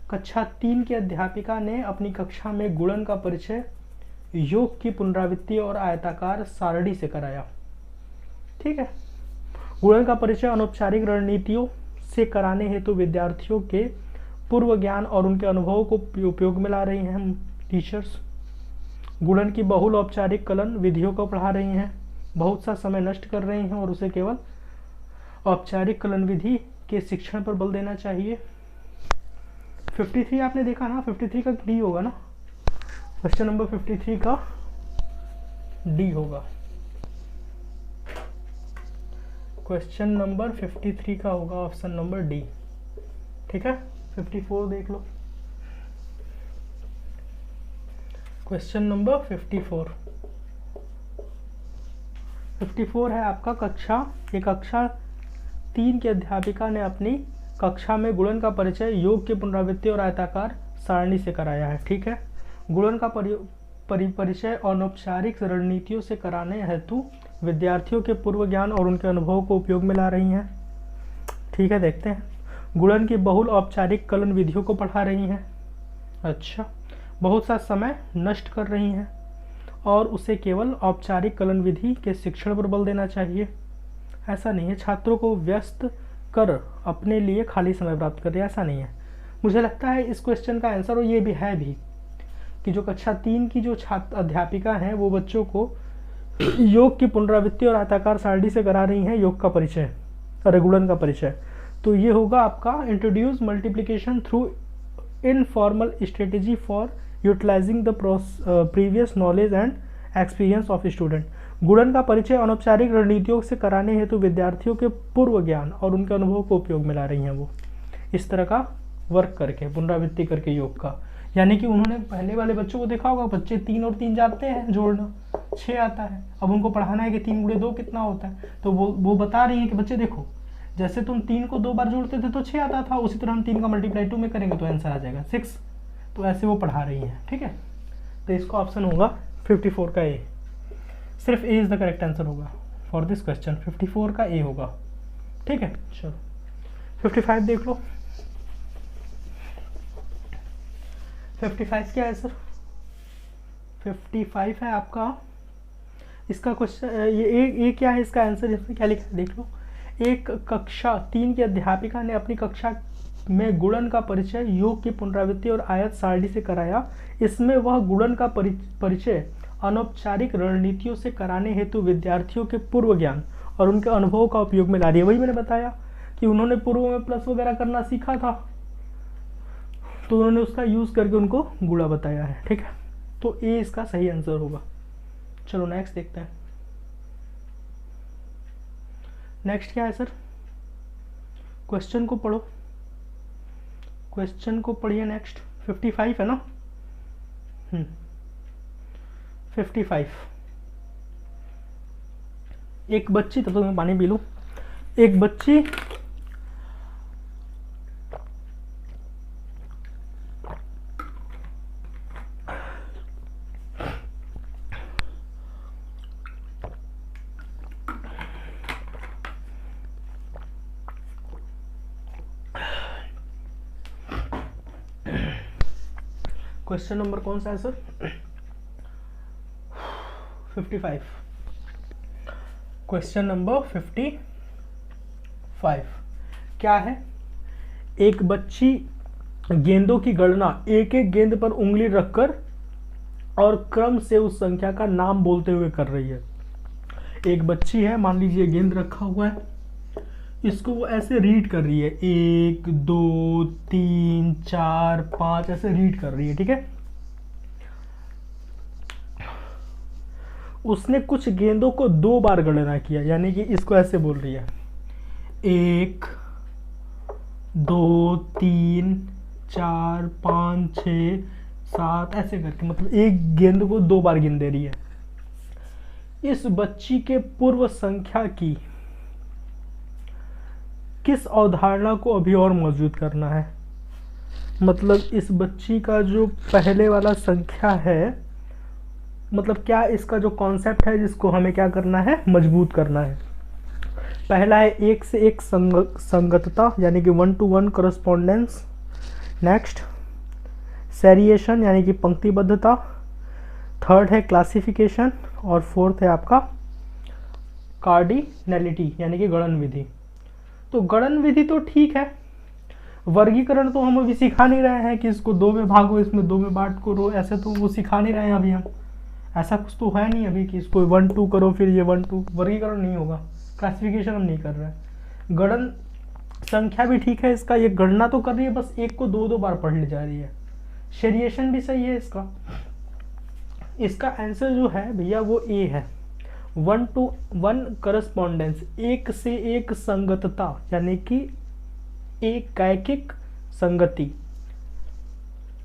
कक्षा 3 की अध्यापिका ने अपनी कक्षा में गुणन का परिचय योग की पुनरावृत्ति और आयताकार सारणी से कराया, ठीक है। गुणन का परिचय अनौपचारिक रणनीतियों से कराने हेतु विद्यार्थियों के पूर्व ज्ञान और उनके अनुभवों को उपयोग में ला रही हैं हम टीचर्स। गुणन की बहुल औपचारिक कलन विधियों को पढ़ा रही हैं, बहुत सा समय नष्ट कर रही हैं और उसे केवल औपचारिक कलन विधि के शिक्षण पर बल देना चाहिए। 53 आपने देखा ना, 53 का डी होगा ना, क्वेश्चन नंबर 53 का डी होगा। क्वेश्चन नंबर 53 का होगा ऑप्शन नंबर डी, ठीक है। 54 देख लो। क्वेश्चन नंबर 54 है आपका कक्षा 3 की अध्यापिका ने अपनी कक्षा में गुणन का परिचय योग की पुनरावृत्ति और आयताकार सारणी से कराया है, ठीक है। गुणन का परिचय अनौपचारिक रणनीतियों से कराने हेतु विद्यार्थियों के पूर्व ज्ञान और उनके अनुभव को उपयोग में ला रही हैं, ठीक है। देखते हैं, गुणन की बहुल औपचारिक कलन विधियों को पढ़ा रही हैं, अच्छा। बहुत सा समय नष्ट कर रही हैं और उसे केवल औपचारिक कलन विधि के शिक्षण पर बल देना चाहिए। ऐसा नहीं है छात्रों को व्यस्त कर अपने लिए खाली समय प्राप्त कर रहे, ऐसा नहीं है। मुझे लगता है इस क्वेश्चन का आंसर, और ये भी है भी, कि जो कक्षा 3 की जो छात्र अध्यापिका हैं वो बच्चों को योग की पुनरावृत्ति और आयताकार सारणी से करा रही हैं योग का परिचय और गुणन का परिचय। तो ये होगा आपका introduce multiplication through informal strategy for utilising the previous knowledge and experience of student. गुणन का परिचय अनौपचारिक रणनीतियों से कराने हेतु विद्यार्थियों के पूर्व ज्ञान और उनके अनुभव को उपयोग में ला रही हैं वो। इस तरह का वर्क करके, पुनरावृत्ति करके योग का। यानी कि उन्होंने पहले वाले बच्चों को देखा होगा, बच्चे 3 और 3 जानते हैं जोड़ना, 6 आता है। अब उनको पढ़ाना है कि 3 गुणे 2 कितना होता है, तो वो बता रही है कि बच्चे देखो, जैसे तुम 3 को 2 बार जोड़ते थे तो 6 आता था, उसी तरह हम 3 का मल्टीप्लाई 2 में करेंगे तो आंसर आ जाएगा 6। तो ऐसे वो पढ़ा रही हैं, ठीक है। तो इसका ऑप्शन होगा 54 का ए, सिर्फ ए इज द करेक्ट आंसर होगा फॉर दिस क्वेश्चन, 54 का ए होगा, ठीक है। चलो 55 देख लो। 55 क्या है सर? 55 है आपका इसका क्वेश्चन, ये क्या है इसका आंसर, इसमें क्या लिखा है देख लो। एक कक्षा 3 की अध्यापिका ने अपनी कक्षा में गुणन का परिचय योग की पुनरावृत्ति और आयत सारणी से कराया। इसमें वह गुणन का परिचय अनौपचारिक रणनीतियों से कराने हेतु विद्यार्थियों के पूर्व ज्ञान और उनके अनुभव का उपयोग में ला रही है। वही मैंने बताया कि उन्होंने पूर्व में प्लस वगैरह करना सीखा था, तो उन्होंने उसका यूज़ करके उनको गुणा बताया है, ठीक है। तो ए इसका सही आंसर होगा। चलो नेक्स्ट देखते हैं। नेक्स्ट क्या है सर? क्वेश्चन को पढ़ो, क्वेश्चन को पढ़िए। नेक्स्ट 55 है ना? 55। एक बच्ची, तब तक मैं पानी पी लूं। एक बच्ची क्वेश्चन नंबर कौन सा है सर? 55। क्वेश्चन नंबर 55 क्या है? एक बच्ची गेंदों की गणना एक एक गेंद पर उंगली रखकर और क्रम से उस संख्या का नाम बोलते हुए कर रही है। एक बच्ची है, मान लीजिए गेंद रखा हुआ है, इसको वो ऐसे रीड कर रही है, 1 2 3 4 5 ऐसे रीड कर रही है, ठीक है। उसने कुछ गेंदों को 2 बार गणना किया, यानी कि इसको ऐसे बोल रही है 1 2 3 4 5 6 7 ऐसे करके, मतलब एक गेंद को 2 बार गिन दे रही है। इस बच्ची के पूर्व संख्या की किस अवधारणा को अभी और मौजूद करना है? मतलब इस बच्ची का जो पहले वाला संख्या है, मतलब क्या इसका जो कॉन्सेप्ट है जिसको हमें क्या करना है, मजबूत करना है। पहला है एक से एक संगतता, यानी कि 1 to 1 करस्पॉन्डेंस। नेक्स्ट सेरिएशन, यानी कि पंक्तिबद्धता। थर्ड है क्लासिफिकेशन, और फोर्थ है आपका कार्डिनैलिटी, यानी कि गणन विधि। तो गणन विधि तो ठीक है, वर्गीकरण तो हम अभी सिखा नहीं रहे हैं कि इसको 2 में भागो, इसमें 2 में बांट करो, ऐसे तो वो सिखा नहीं रहे हैं अभी हम। ऐसा कुछ तो है नहीं अभी कि इसको 1 2 करो फिर ये 1 2, वर्गीकरण नहीं होगा। क्लासिफिकेशन हम नहीं कर रहे हैं। गणन संख्या भी ठीक है इसका, ये गणना तो कर रही है, बस एक को 2 बार पढ़ ले जा रही है। सेरिएशन भी सही है इसका। इसका आंसर जो है भैया वो ए है, 1 to 1 करस्पॉन्डेंस, एक से एक संगतता, यानी कि एक कैकिक संगति।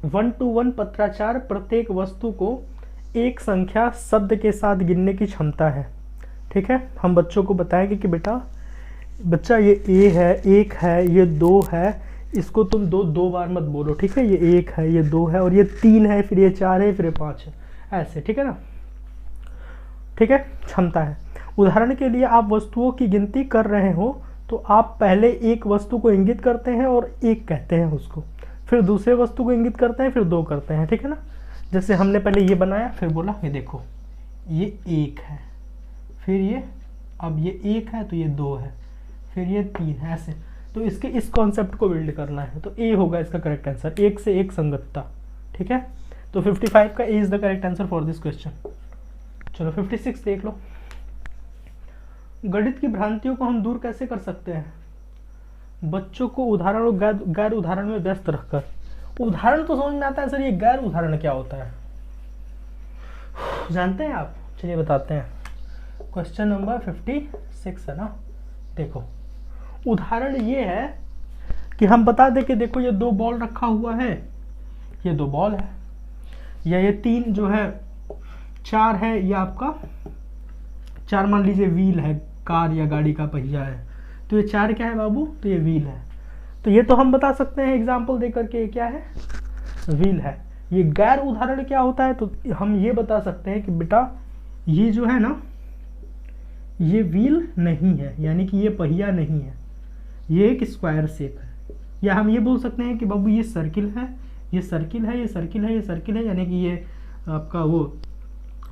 1 to 1 पत्राचार, प्रत्येक वस्तु को एक संख्या शब्द के साथ गिनने की क्षमता है, ठीक है। हम बच्चों को बताएंगे कि बेटा बच्चा ये ए है, 1 है, ये 2 है, इसको तुम 2 बार मत बोलो, ठीक है। ये 1 है, ये 2 है, और ये 3 है, फिर ये 4 है, फिर ये 5 है, ऐसे, ठीक है ना, ठीक है। क्षमता है। उदाहरण के लिए आप वस्तुओं की गिनती कर रहे हो तो आप पहले एक वस्तु को इंगित करते हैं और 1 कहते हैं उसको, फिर दूसरे वस्तु को इंगित करते हैं, फिर 2 करते हैं, ठीक है ना। जैसे हमने पहले ये बनाया, फिर बोला ये देखो ये 1 है, फिर ये, अब ये 1 है तो ये 2 है, फिर ये 3 है, ऐसे। तो इसके इस कॉन्सेप्ट को बिल्ड करना है, तो ए होगा इसका करेक्ट आंसर, एक से एक संगतता, ठीक है। तो 55 का A is the correct answer for this question. चलो 56 देख लो। गणित की भ्रांतियों को हम दूर कैसे कर सकते हैं? बच्चों को उदाहरण और गैर उदाहरण में व्यस्त रखकर। उदाहरण तो समझ में आता है सर, ये गैर उदाहरण क्या होता है जानते हैं आप? चलिए बताते हैं। क्वेश्चन नंबर 56 है ना, देखो उदाहरण ये है कि हम बता दें कि देखो ये 2 बॉल रखा हुआ है, ये 2 बॉल है, या ये 3 जो है 4 है, ये आपका 4 मान लीजिए व्हील है, कार या गाड़ी का पहिया है, तो ये 4 क्या है बाबू, तो ये व्हील है। तो ये तो हम बता सकते हैं एग्जाम्पल दे करके ये क्या है, व्हील है। ये गैर उदाहरण क्या होता है, तो हम ये बता सकते हैं कि बेटा ये जो है ना, ये व्हील नहीं है, यानी कि ये पहिया नहीं है, ये एक स्क्वायर शेप है। या हम ये बोल सकते हैं कि बाबू ये सर्किल है, ये सर्किल है, ये सर्किल है, ये सर्किल है, यानी कि ये आपका वो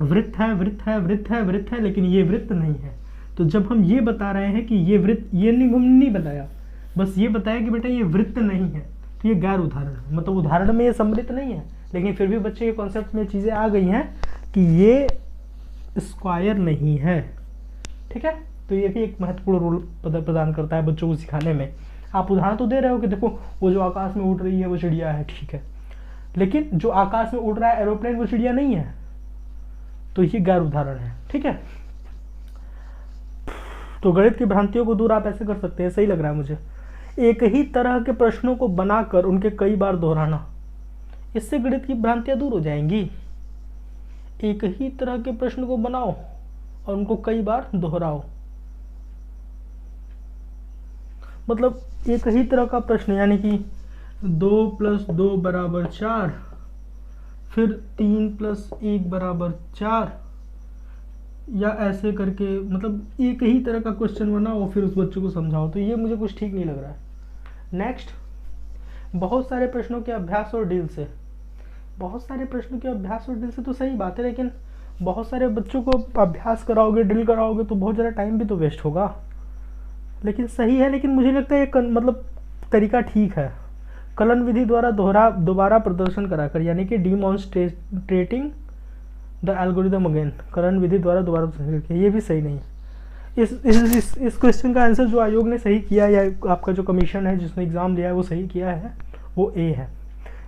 वृत्त है, वृत्त है, वृत्त है, वृत्त है, लेकिन ये वृत्त नहीं है। तो जब हम ये बता रहे हैं कि ये वृत्त, ये नहीं बताया, बस ये बताया कि बेटा ये वृत्त नहीं है, तो ये गैर उदाहरण, मतलब उदाहरण में ये सम्मिलित नहीं है, लेकिन फिर भी बच्चे के कॉन्सेप्ट में चीज़ें आ गई हैं कि ये स्क्वायर नहीं है। ठीक है, तो ये भी एक महत्वपूर्ण रोल प्रदान करता है बच्चों को सिखाने में। आप उदाहरण तो दे रहे हो कि देखो वो जो आकाश में उड़ रही है वो चिड़िया है, ठीक है, लेकिन जो आकाश में उड़ रहा है एरोप्लेन वो चिड़िया नहीं है, तो ये गैर उदाहरण है। ठीक है, तो गणित की भ्रांतियों को दूर आप ऐसे कर सकते हैं, सही लग रहा है मुझे। एक ही तरह के प्रश्नों को बनाकर उनके कई बार दोहराना, इससे गणित की भ्रांतियां दूर हो जाएंगी। एक ही तरह के प्रश्न को बनाओ और उनको कई बार दोहराओ, मतलब एक ही तरह का प्रश्न, यानी कि 2 + 2 = 4, फिर 3 + 1 = 4, या ऐसे करके, मतलब एक ही तरह का क्वेश्चन बनाओ फिर उस बच्चे को समझाओ, तो ये मुझे कुछ ठीक नहीं लग रहा है। नेक्स्ट, बहुत सारे प्रश्नों के अभ्यास और डील से, बहुत सारे प्रश्नों के अभ्यास और डील से तो सही बात है, लेकिन बहुत सारे बच्चों को अभ्यास कराओगे, ड्रिल कराओगे तो बहुत ज़्यादा टाइम भी तो वेस्ट होगा। लेकिन सही है, लेकिन मुझे लगता है ये मतलब तरीका ठीक है। कलन विधि द्वारा दोबारा प्रदर्शन कराकर, यानी कि डिमॉन्स्ट्रेटिंग द एल्गोरिदम अगेन, कलन विधि द्वारा दोबारा प्रदर्शन करके, ये भी सही नहीं है। इस क्वेश्चन का आंसर जो आयोग ने सही किया, या आपका जो कमीशन है जिसने एग्ज़ाम लिया है वो सही किया है, वो ए है।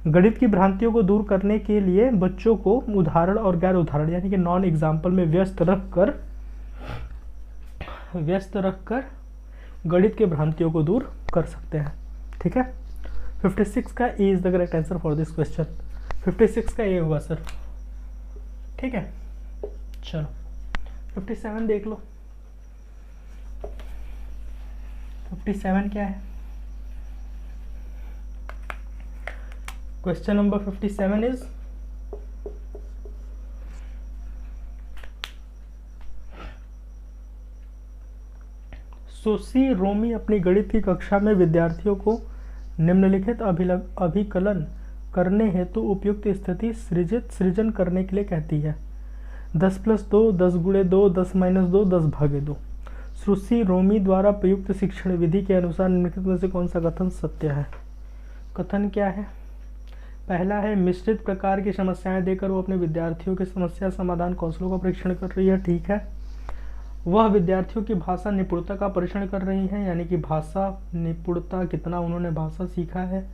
गणित की भ्रांतियों को दूर करने के लिए बच्चों को उदाहरण और गैर उदाहरण, यानी कि नॉन एग्जाम्पल में व्यस्त रखकर गणित के भ्रांतियों को दूर कर सकते हैं। ठीक है, 56 का A is the correct answer for this question. 56 का ए होगा सर। ठीक है, चलो 57 देख लो। 57 क्या है? क्वेश्चन नंबर 57 इज सुश्री रोमी अपनी गणित की कक्षा में विद्यार्थियों को निम्नलिखित अभिकलन करने हेतु उपयुक्त स्थिति सृजन करने के लिए कहती है। 10 + 2, 10 × 2, 10 - 2, 10 / 2। सुश्री रोमी द्वारा प्रयुक्त शिक्षण विधि के अनुसार निम्नलिखित में से कौन सा कथन सत्य है? कथन क्या है? पहला है, मिश्रित प्रकार की समस्याएं देकर वो अपने विद्यार्थियों के समस्या समाधान कौशलों का परीक्षण कर रही है। ठीक है। वह विद्यार्थियों की भाषा निपुणता का परीक्षण कर रही है, यानी कि भाषा निपुणता, कितना उन्होंने भाषा सीखा है।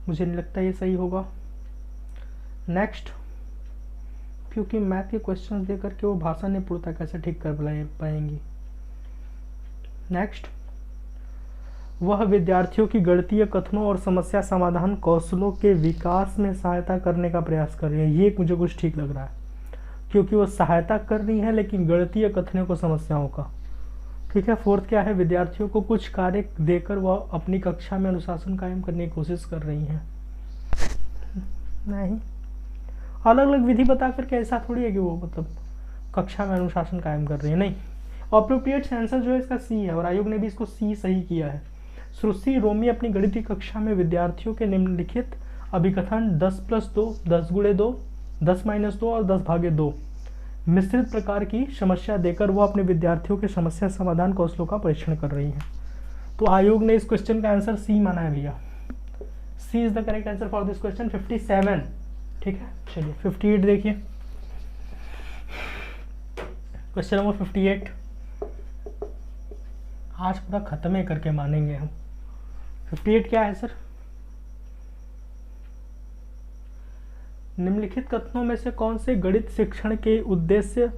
मुझे नहीं लगता ये सही होगा। नेक्स्ट, क्योंकि मैथ के क्वेश्चंस दे करके वो भाषा निपुणता कैसे ठीक कर पाएंगी। नेक्स्ट, वह विद्यार्थियों की गणितीय कथनों और समस्या समाधान कौशलों के विकास में सहायता करने का प्रयास कर रही है। ये मुझे कुछ ठीक लग रहा है, क्योंकि वो सहायता कर रही है लेकिन गणितीय कथनों को समस्याओं का। ठीक है। फोर्थ क्या है? विद्यार्थियों को कुछ कार्य देकर वह अपनी कक्षा में अनुशासन कायम करने की कोशिश कर रही हैं। नहीं, अलग अलग विधि बता करके ऐसा थोड़ी है कि वो मतलब कक्षा में अनुशासन कायम कर रही है। नहीं, अप्रोप्रिएट आंसर जो है इसका सी है, और आयोग ने भी इसको सी सही किया है। सुश्री रोमी अपनी गणितीय कक्षा में विद्यार्थियों के निम्नलिखित अभिकथन 10 + 2, 10 × 2, 10 - 2 और 10 / 2 मिश्रित प्रकार की समस्या देकर वो अपने विद्यार्थियों के समस्या समाधान कौशलों का परीक्षण कर रही हैं। तो आयोग ने इस क्वेश्चन का आंसर सी माना है भैया। C is the correct answer for this question 57। ठीक है, चलिए 58 देखिए। क्वेश्चन नंबर 58 आज पूरा खत्म ही करके मानेंगे हम। 58 क्या है सर? निम्नलिखित कथनों में से कौन से गणित शिक्षण के उद्देश्य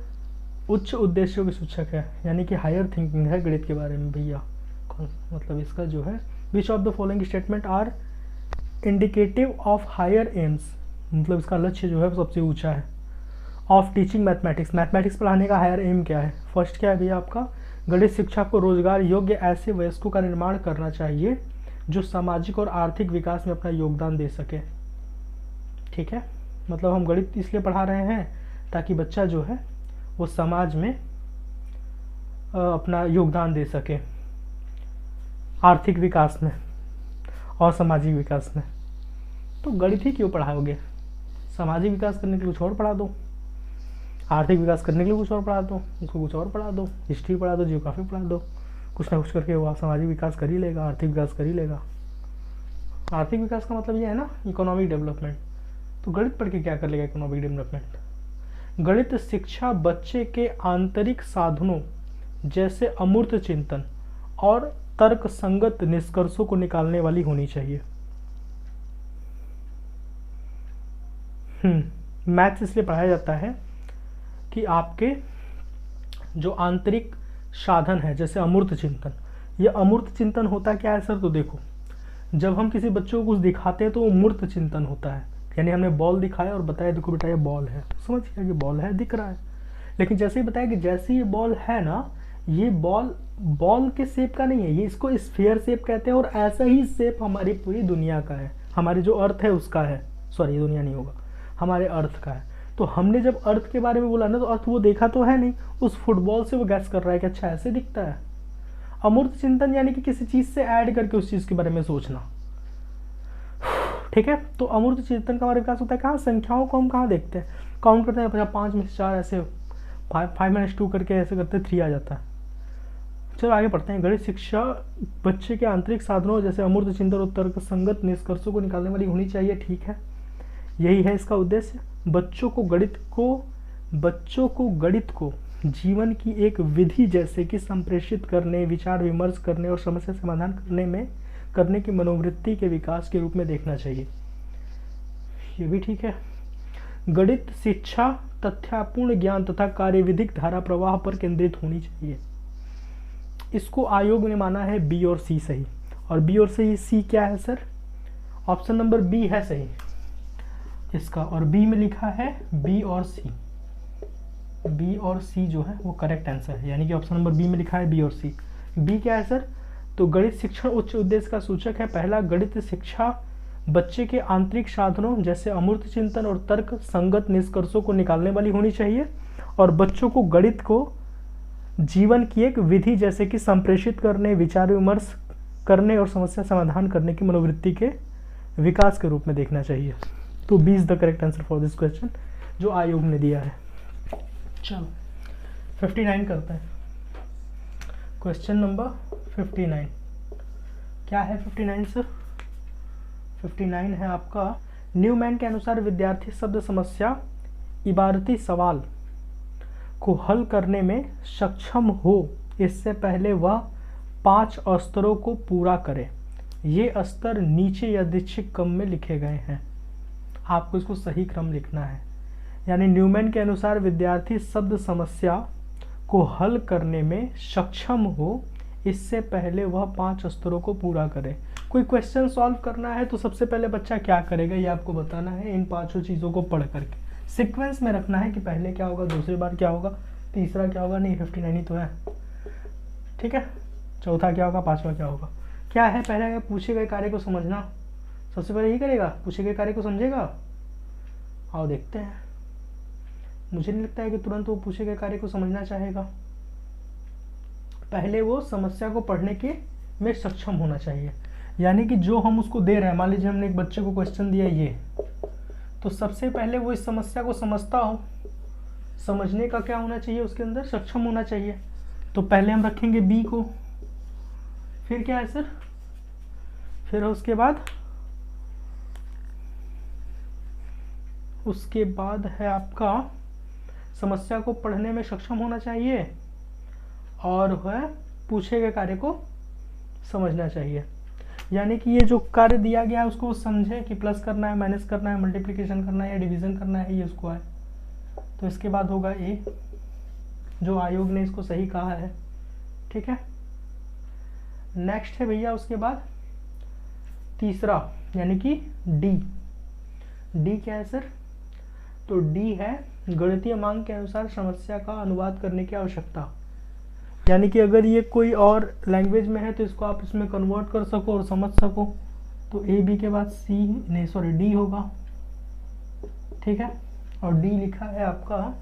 उच्च उद्देश्यों के सूचक है, यानी कि हायर थिंकिंग है गणित के बारे में भैया। कौन मतलब इसका जो है which of the following statement are indicative of higher aims, मतलब इसका लक्ष्य जो है वो सबसे ऊंचा है, ऑफ टीचिंग मैथमेटिक्स, मैथमेटिक्स पढ़ाने का हायर एम क्या है। फर्स्ट क्या है भैया आपका, गणित शिक्षा को रोजगार योग्य ऐसे वयस्कों का निर्माण करना चाहिए जो सामाजिक और आर्थिक विकास में अपना योगदान दे सके। ठीक है, मतलब हम गणित इसलिए पढ़ा रहे हैं ताकि बच्चा जो है वो समाज में अपना योगदान दे सके, आर्थिक विकास में और सामाजिक विकास में। तो गणित ही क्यों पढ़ाओगे, सामाजिक विकास करने के लिए कुछ और पढ़ा दो, आर्थिक विकास करने के लिए कुछ और पढ़ा दो, उसको कुछ और पढ़ा दो, हिस्ट्री पढ़ा दो, जियोग्राफी पढ़ा दो, कुछ ना कुछ करके वो सामाजिक विकास कर ही लेगा, आर्थिक विकास कर ही लेगा। आर्थिक विकास का मतलब ये है ना इकोनॉमिक डेवलपमेंट। तो गणित पढ़ के क्या कर लेगा इकोनॉमिक डेवलपमेंट। गणित शिक्षा बच्चे के आंतरिक साधनों जैसे अमूर्त चिंतन और तर्क संगत निष्कर्षों को निकालने वाली होनी चाहिए। मैथ्स इसलिए पढ़ाया जाता है कि आपके जो आंतरिक साधन है जैसे अमूर्त चिंतन, ये अमूर्त चिंतन होता क्या है सर, तो देखो जब हम किसी बच्चे को कुछ दिखाते हैं तो वो मूर्त चिंतन होता है, यानी हमने बॉल दिखाया और बताया देखो बेटा ये बॉल है, समझ गया कि बॉल है, दिख रहा है। लेकिन जैसे ही बताया कि जैसे ये बॉल है ना, ये बॉल के शेप का नहीं है, ये इसको स्फीयर शेप कहते हैं और ऐसा ही शेप हमारी पूरी दुनिया का है, हमारे जो अर्थ है उसका है, सॉरी दुनिया नहीं होगा, हमारे अर्थ का है। तो हमने जब अर्थ के बारे में बोला ना तो अर्थ वो देखा तो है नहीं, उस फुटबॉल से वो गैस कर रहा है कि अच्छा ऐसे दिखता है। अमूर्त चिंतन यानी कि किसी चीज से ऐड करके उस चीज के बारे में सोचना। ठीक है, तो अमूर्त चिंतन का हमारा विकास होता है कहाँ, संख्याओं को हम कहाँ देखते हैं, काउंट करते हैं 5 में से 4 ऐसे 5 - 2 करके ऐसे करते 3 आ जाता है। चलो आगे पढ़ते हैं। गणित शिक्षा बच्चे के आंतरिक साधनों जैसे अमूर्त चिंतन और तर्क संगत निष्कर्षों को निकालने वाली होनी चाहिए। ठीक है, यही है इसका उद्देश्य। बच्चों को गणित को जीवन की एक विधि जैसे कि संप्रेषित करने, विचार विमर्श करने और समस्या समाधान करने की मनोवृत्ति के विकास के रूप में देखना चाहिए। ये भी ठीक है। गणित शिक्षा तथ्यपूर्ण ज्ञान तथा कार्यविधिक धारा प्रवाह पर केंद्रित होनी चाहिए। इसको आयोग ने माना है बी और सी सही, और बी और सी क्या है सर, ऑप्शन नंबर बी है सही इसका, और बी में लिखा है बी और सी जो है वो करेक्ट आंसर है, यानी कि ऑप्शन नंबर बी में लिखा है बी और सी। बी क्या है सर, तो गणित शिक्षण उच्च उद्देश्य का सूचक है। पहला, गणित शिक्षा बच्चे के आंतरिक साधनों जैसे अमूर्त चिंतन और तर्क संगत निष्कर्षों को निकालने वाली होनी चाहिए, और बच्चों को गणित को जीवन की एक विधि जैसे कि संप्रेषित करने, विचार विमर्श करने और समस्या समाधान करने की मनोवृत्ति के विकास के रूप में देखना चाहिए। तो B is the correct answer for this question जो आयोग ने दिया है। चलो 59 करते हैं। क्वेश्चन नंबर 59 क्या है 59 सर, 59 है आपका, न्यूमैन के अनुसार विद्यार्थी शब्द समस्या इबारती सवाल को हल करने में सक्षम हो इससे पहले वह 5 स्तरों को पूरा करे। ये स्तर नीचे यादृच्छिक क्रम में लिखे गए हैं, आपको इसको सही क्रम लिखना है। यानी न्यूमैन के अनुसार विद्यार्थी शब्द समस्या को हल करने में सक्षम हो इससे पहले वह 5 स्तरों को पूरा करे। कोई क्वेश्चन सॉल्व करना है तो सबसे पहले बच्चा क्या करेगा ये आपको बताना है, इन 5 चीज़ों को पढ़ करके सीक्वेंस में रखना है कि पहले क्या होगा, दूसरी बार क्या होगा, तीसरा क्या होगा, नहीं 59 ही तो है, ठीक है, चौथा क्या होगा, 5वां क्या होगा। क्या है, पहले पूछे गए कार्य को समझना, सबसे पहले यही करेगा, पूछे गए कार्य को समझेगा। आओ देखते हैं, मुझे नहीं लगता है कि तुरंत वो पूछे गए कार्य को समझना चाहेगा, पहले वो समस्या को पढ़ने के में सक्षम होना चाहिए। यानी कि जो हम उसको दे रहे हैं, मान लीजिए हमने एक बच्चे को क्वेश्चन दिया ये, तो सबसे पहले वो इस समस्या को समझता हो, समझने का क्या होना चाहिए, उसके अंदर सक्षम होना चाहिए। तो पहले हम रखेंगे बी को, फिर क्या है सर, फिर उसके बाद है आपका समस्या को पढ़ने में सक्षम होना चाहिए और वह पूछे गए कार्य को समझना चाहिए। यानी कि ये जो कार्य दिया गया है उसको समझे कि प्लस करना है, माइनस करना है, मल्टीप्लिकेशन करना है या डिवीजन करना है, ये उसको है। तो इसके बाद होगा ए, जो आयोग ने इसको सही कहा है, ठीक है। नेक्स्ट है भैया उसके बाद तीसरा यानी कि डी। डी क्या है सर? तो डी है गणितीय मांग के अनुसार समस्या का अनुवाद करने की आवश्यकता। यानी कि अगर ये कोई और लैंग्वेज में है तो इसको आप इसमें कन्वर्ट कर सको और समझ सको। तो ए बी के बाद सी नहीं सॉरी डी होगा, ठीक है। और डी लिखा है आपका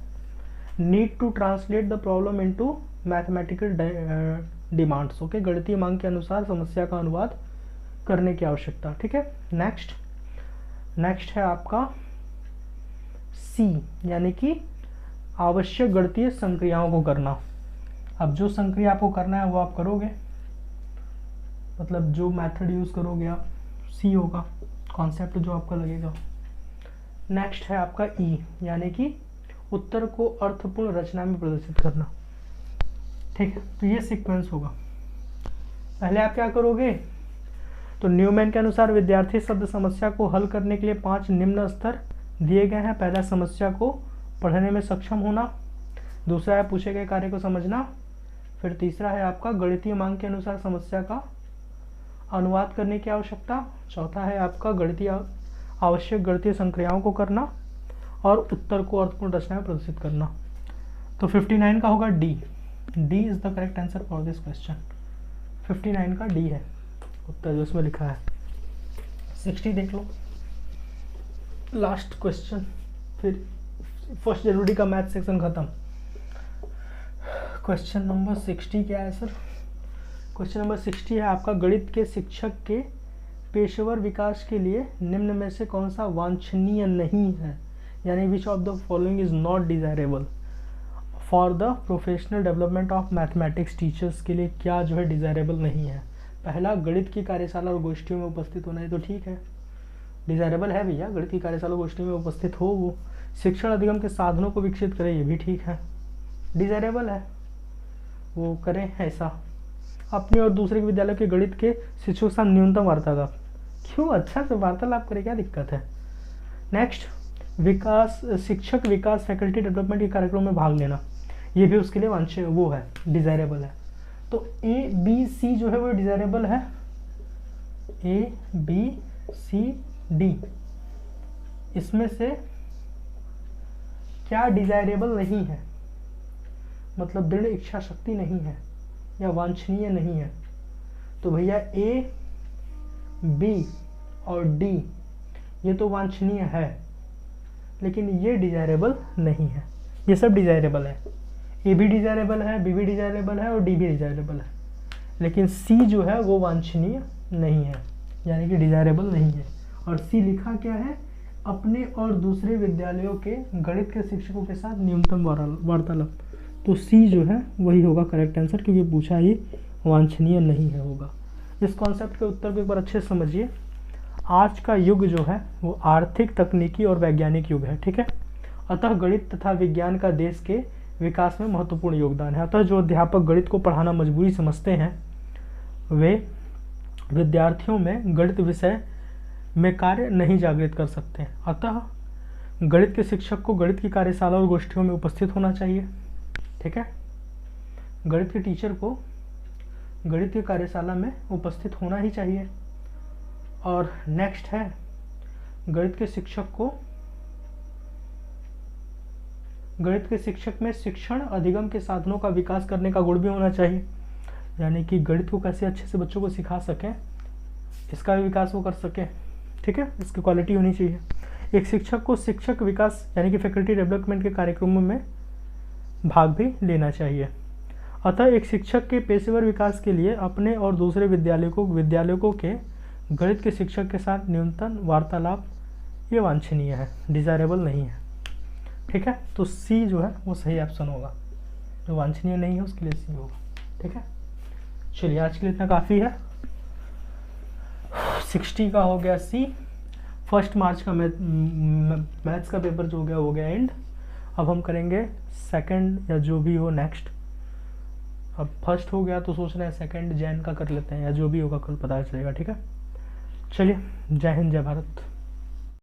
need to translate the problem into mathematical demands. Okay, गणितीय मांग के अनुसार समस्या का अनुवाद करने की आवश्यकता, ठीक है। नेक्स्ट है आपका सी यानी कि आवश्यक गणितीय संक्रियाओं को करना। अब जो संक्रिया आपको करना है वो आप करोगे, मतलब जो मेथड यूज करोगे आप, सी होगा कॉन्सेप्ट जो आपका लगेगा। नेक्स्ट है आपका ई यानी कि उत्तर को अर्थपूर्ण रचना में प्रदर्शित करना, ठीक है। तो ये सीक्वेंस होगा। पहले आप क्या करोगे, तो न्यूमैन के अनुसार विद्यार्थी शब्द समस्या को हल करने के लिए 5 निम्न स्तर दिए गए हैं। पहला, समस्या को पढ़ने में सक्षम होना। दूसरा है पूछे गए कार्य को समझना। फिर तीसरा है आपका गणितीय मांग के अनुसार समस्या का अनुवाद करने की आवश्यकता। चौथा है आपका आवश्यक गणितीय संक्रियाओं को करना और उत्तर को अर्थपूर्ण रचना में प्रदर्शित करना। तो 59 का होगा D. D is the correct answer for this question. 59 का डी है उत्तर जो इसमें लिखा है। 60 देख लो, लास्ट क्वेश्चन, फिर फर्स्ट जनवरी का मैथ सेक्शन खत्म। क्वेश्चन नंबर 60 क्या है सर? क्वेश्चन नंबर 60 है आपका गणित के शिक्षक के पेशेवर विकास के लिए निम्न में से कौन सा वांछनीय नहीं है, यानी विच of the following is not desirable for the professional development of mathematics teachers. के लिए क्या जो है डिजायरेबल नहीं है? पहला, गणित की कार्यशाला और गोष्ठियों में उपस्थित होना, है तो ठीक है, डिजायरेबल है भैया, गणित की कार्यशाला गोष्ठी में उपस्थित हो वो। शिक्षण अधिगम के साधनों को विकसित करें, ये भी ठीक है, डिजायरेबल है, वो करें ऐसा। अपने और दूसरे विद्यालय के गणित के शिक्षकों के साथ न्यूनतम वार्तालाप, क्यों, अच्छा से वार्तालाप करें, क्या दिक्कत है। नेक्स्ट, शिक्षक विकास फैकल्टी डेवलपमेंट के कार्यक्रम में भाग लेना, ये भी उसके लिए वांछनीय वो है, डिजायरेबल है। तो ए बी सी जो है वो डिजायरेबल है, ए बी सी डी, इसमें से क्या डिजायरेबल नहीं है, मतलब दृढ़ इच्छा शक्ति नहीं है या वांछनीय नहीं है? तो भैया ए बी और डी ये तो वांछनीय है, लेकिन ये डिजायरेबल नहीं है। ये सब डिजायरेबल है, ए भी डिजायरेबल है, बी भी डिजायरेबल है और डी भी डिजायरेबल है, लेकिन सी जो है वो वांछनीय नहीं है, यानी कि डिजायरेबल नहीं है। और सी लिखा क्या है, अपने और दूसरे विद्यालयों के गणित के शिक्षकों के साथ न्यूनतम वार्तालाप। तो सी जो है वही होगा करेक्ट आंसर, क्योंकि पूछा ही वांछनीय नहीं है होगा। इस कॉन्सेप्ट के उत्तर को एक बार अच्छे से समझिए। आज का युग जो है वो आर्थिक, तकनीकी और वैज्ञानिक युग है, ठीक है। अतः गणित तथा विज्ञान का देश के विकास में महत्वपूर्ण योगदान है। अतः जो अध्यापक गणित को पढ़ाना मजबूरी समझते हैं वे विद्यार्थियों में गणित विषय में कार्य नहीं जागृत कर सकते। अतः गणित के शिक्षक को गणित की कार्यशाला और गोष्ठियों में उपस्थित होना चाहिए, ठीक है। गणित के टीचर को गणित की कार्यशाला में उपस्थित होना ही चाहिए। और नेक्स्ट है गणित के शिक्षक में शिक्षण अधिगम के साधनों का विकास करने का गुण भी होना चाहिए, यानी कि गणित को कैसे अच्छे से बच्चों को सिखा सकें, इसका भी विकास वो कर सकें, ठीक है, इसकी क्वालिटी होनी चाहिए। एक शिक्षक को शिक्षक विकास यानी कि फैकल्टी डेवलपमेंट के कार्यक्रमों में भाग भी लेना चाहिए। अतः एक शिक्षक के पेशेवर विकास के लिए अपने और दूसरे विद्यालयों के गणित के शिक्षक के साथ न्यूनतम वार्तालाप ये वांछनीय है, डिजायरेबल नहीं है, ठीक है। तो सी जो है वो सही ऑप्शन होगा, जो वांछनीय नहीं है उसके लिए सी होगा, ठीक है। चलिए आज के लिए इतना काफ़ी है। 60 का हो गया सी। 1 मार्च का मैथ्स का पेपर जो हो गया एंड। अब हम करेंगे सेकंड या जो भी हो नेक्स्ट। अब फर्स्ट हो गया तो सोच रहे हैं सेकंड जैन का कर लेते हैं, या जो भी होगा कल पता चलेगा, ठीक है। चलिए, जय हिंद, जय भारत।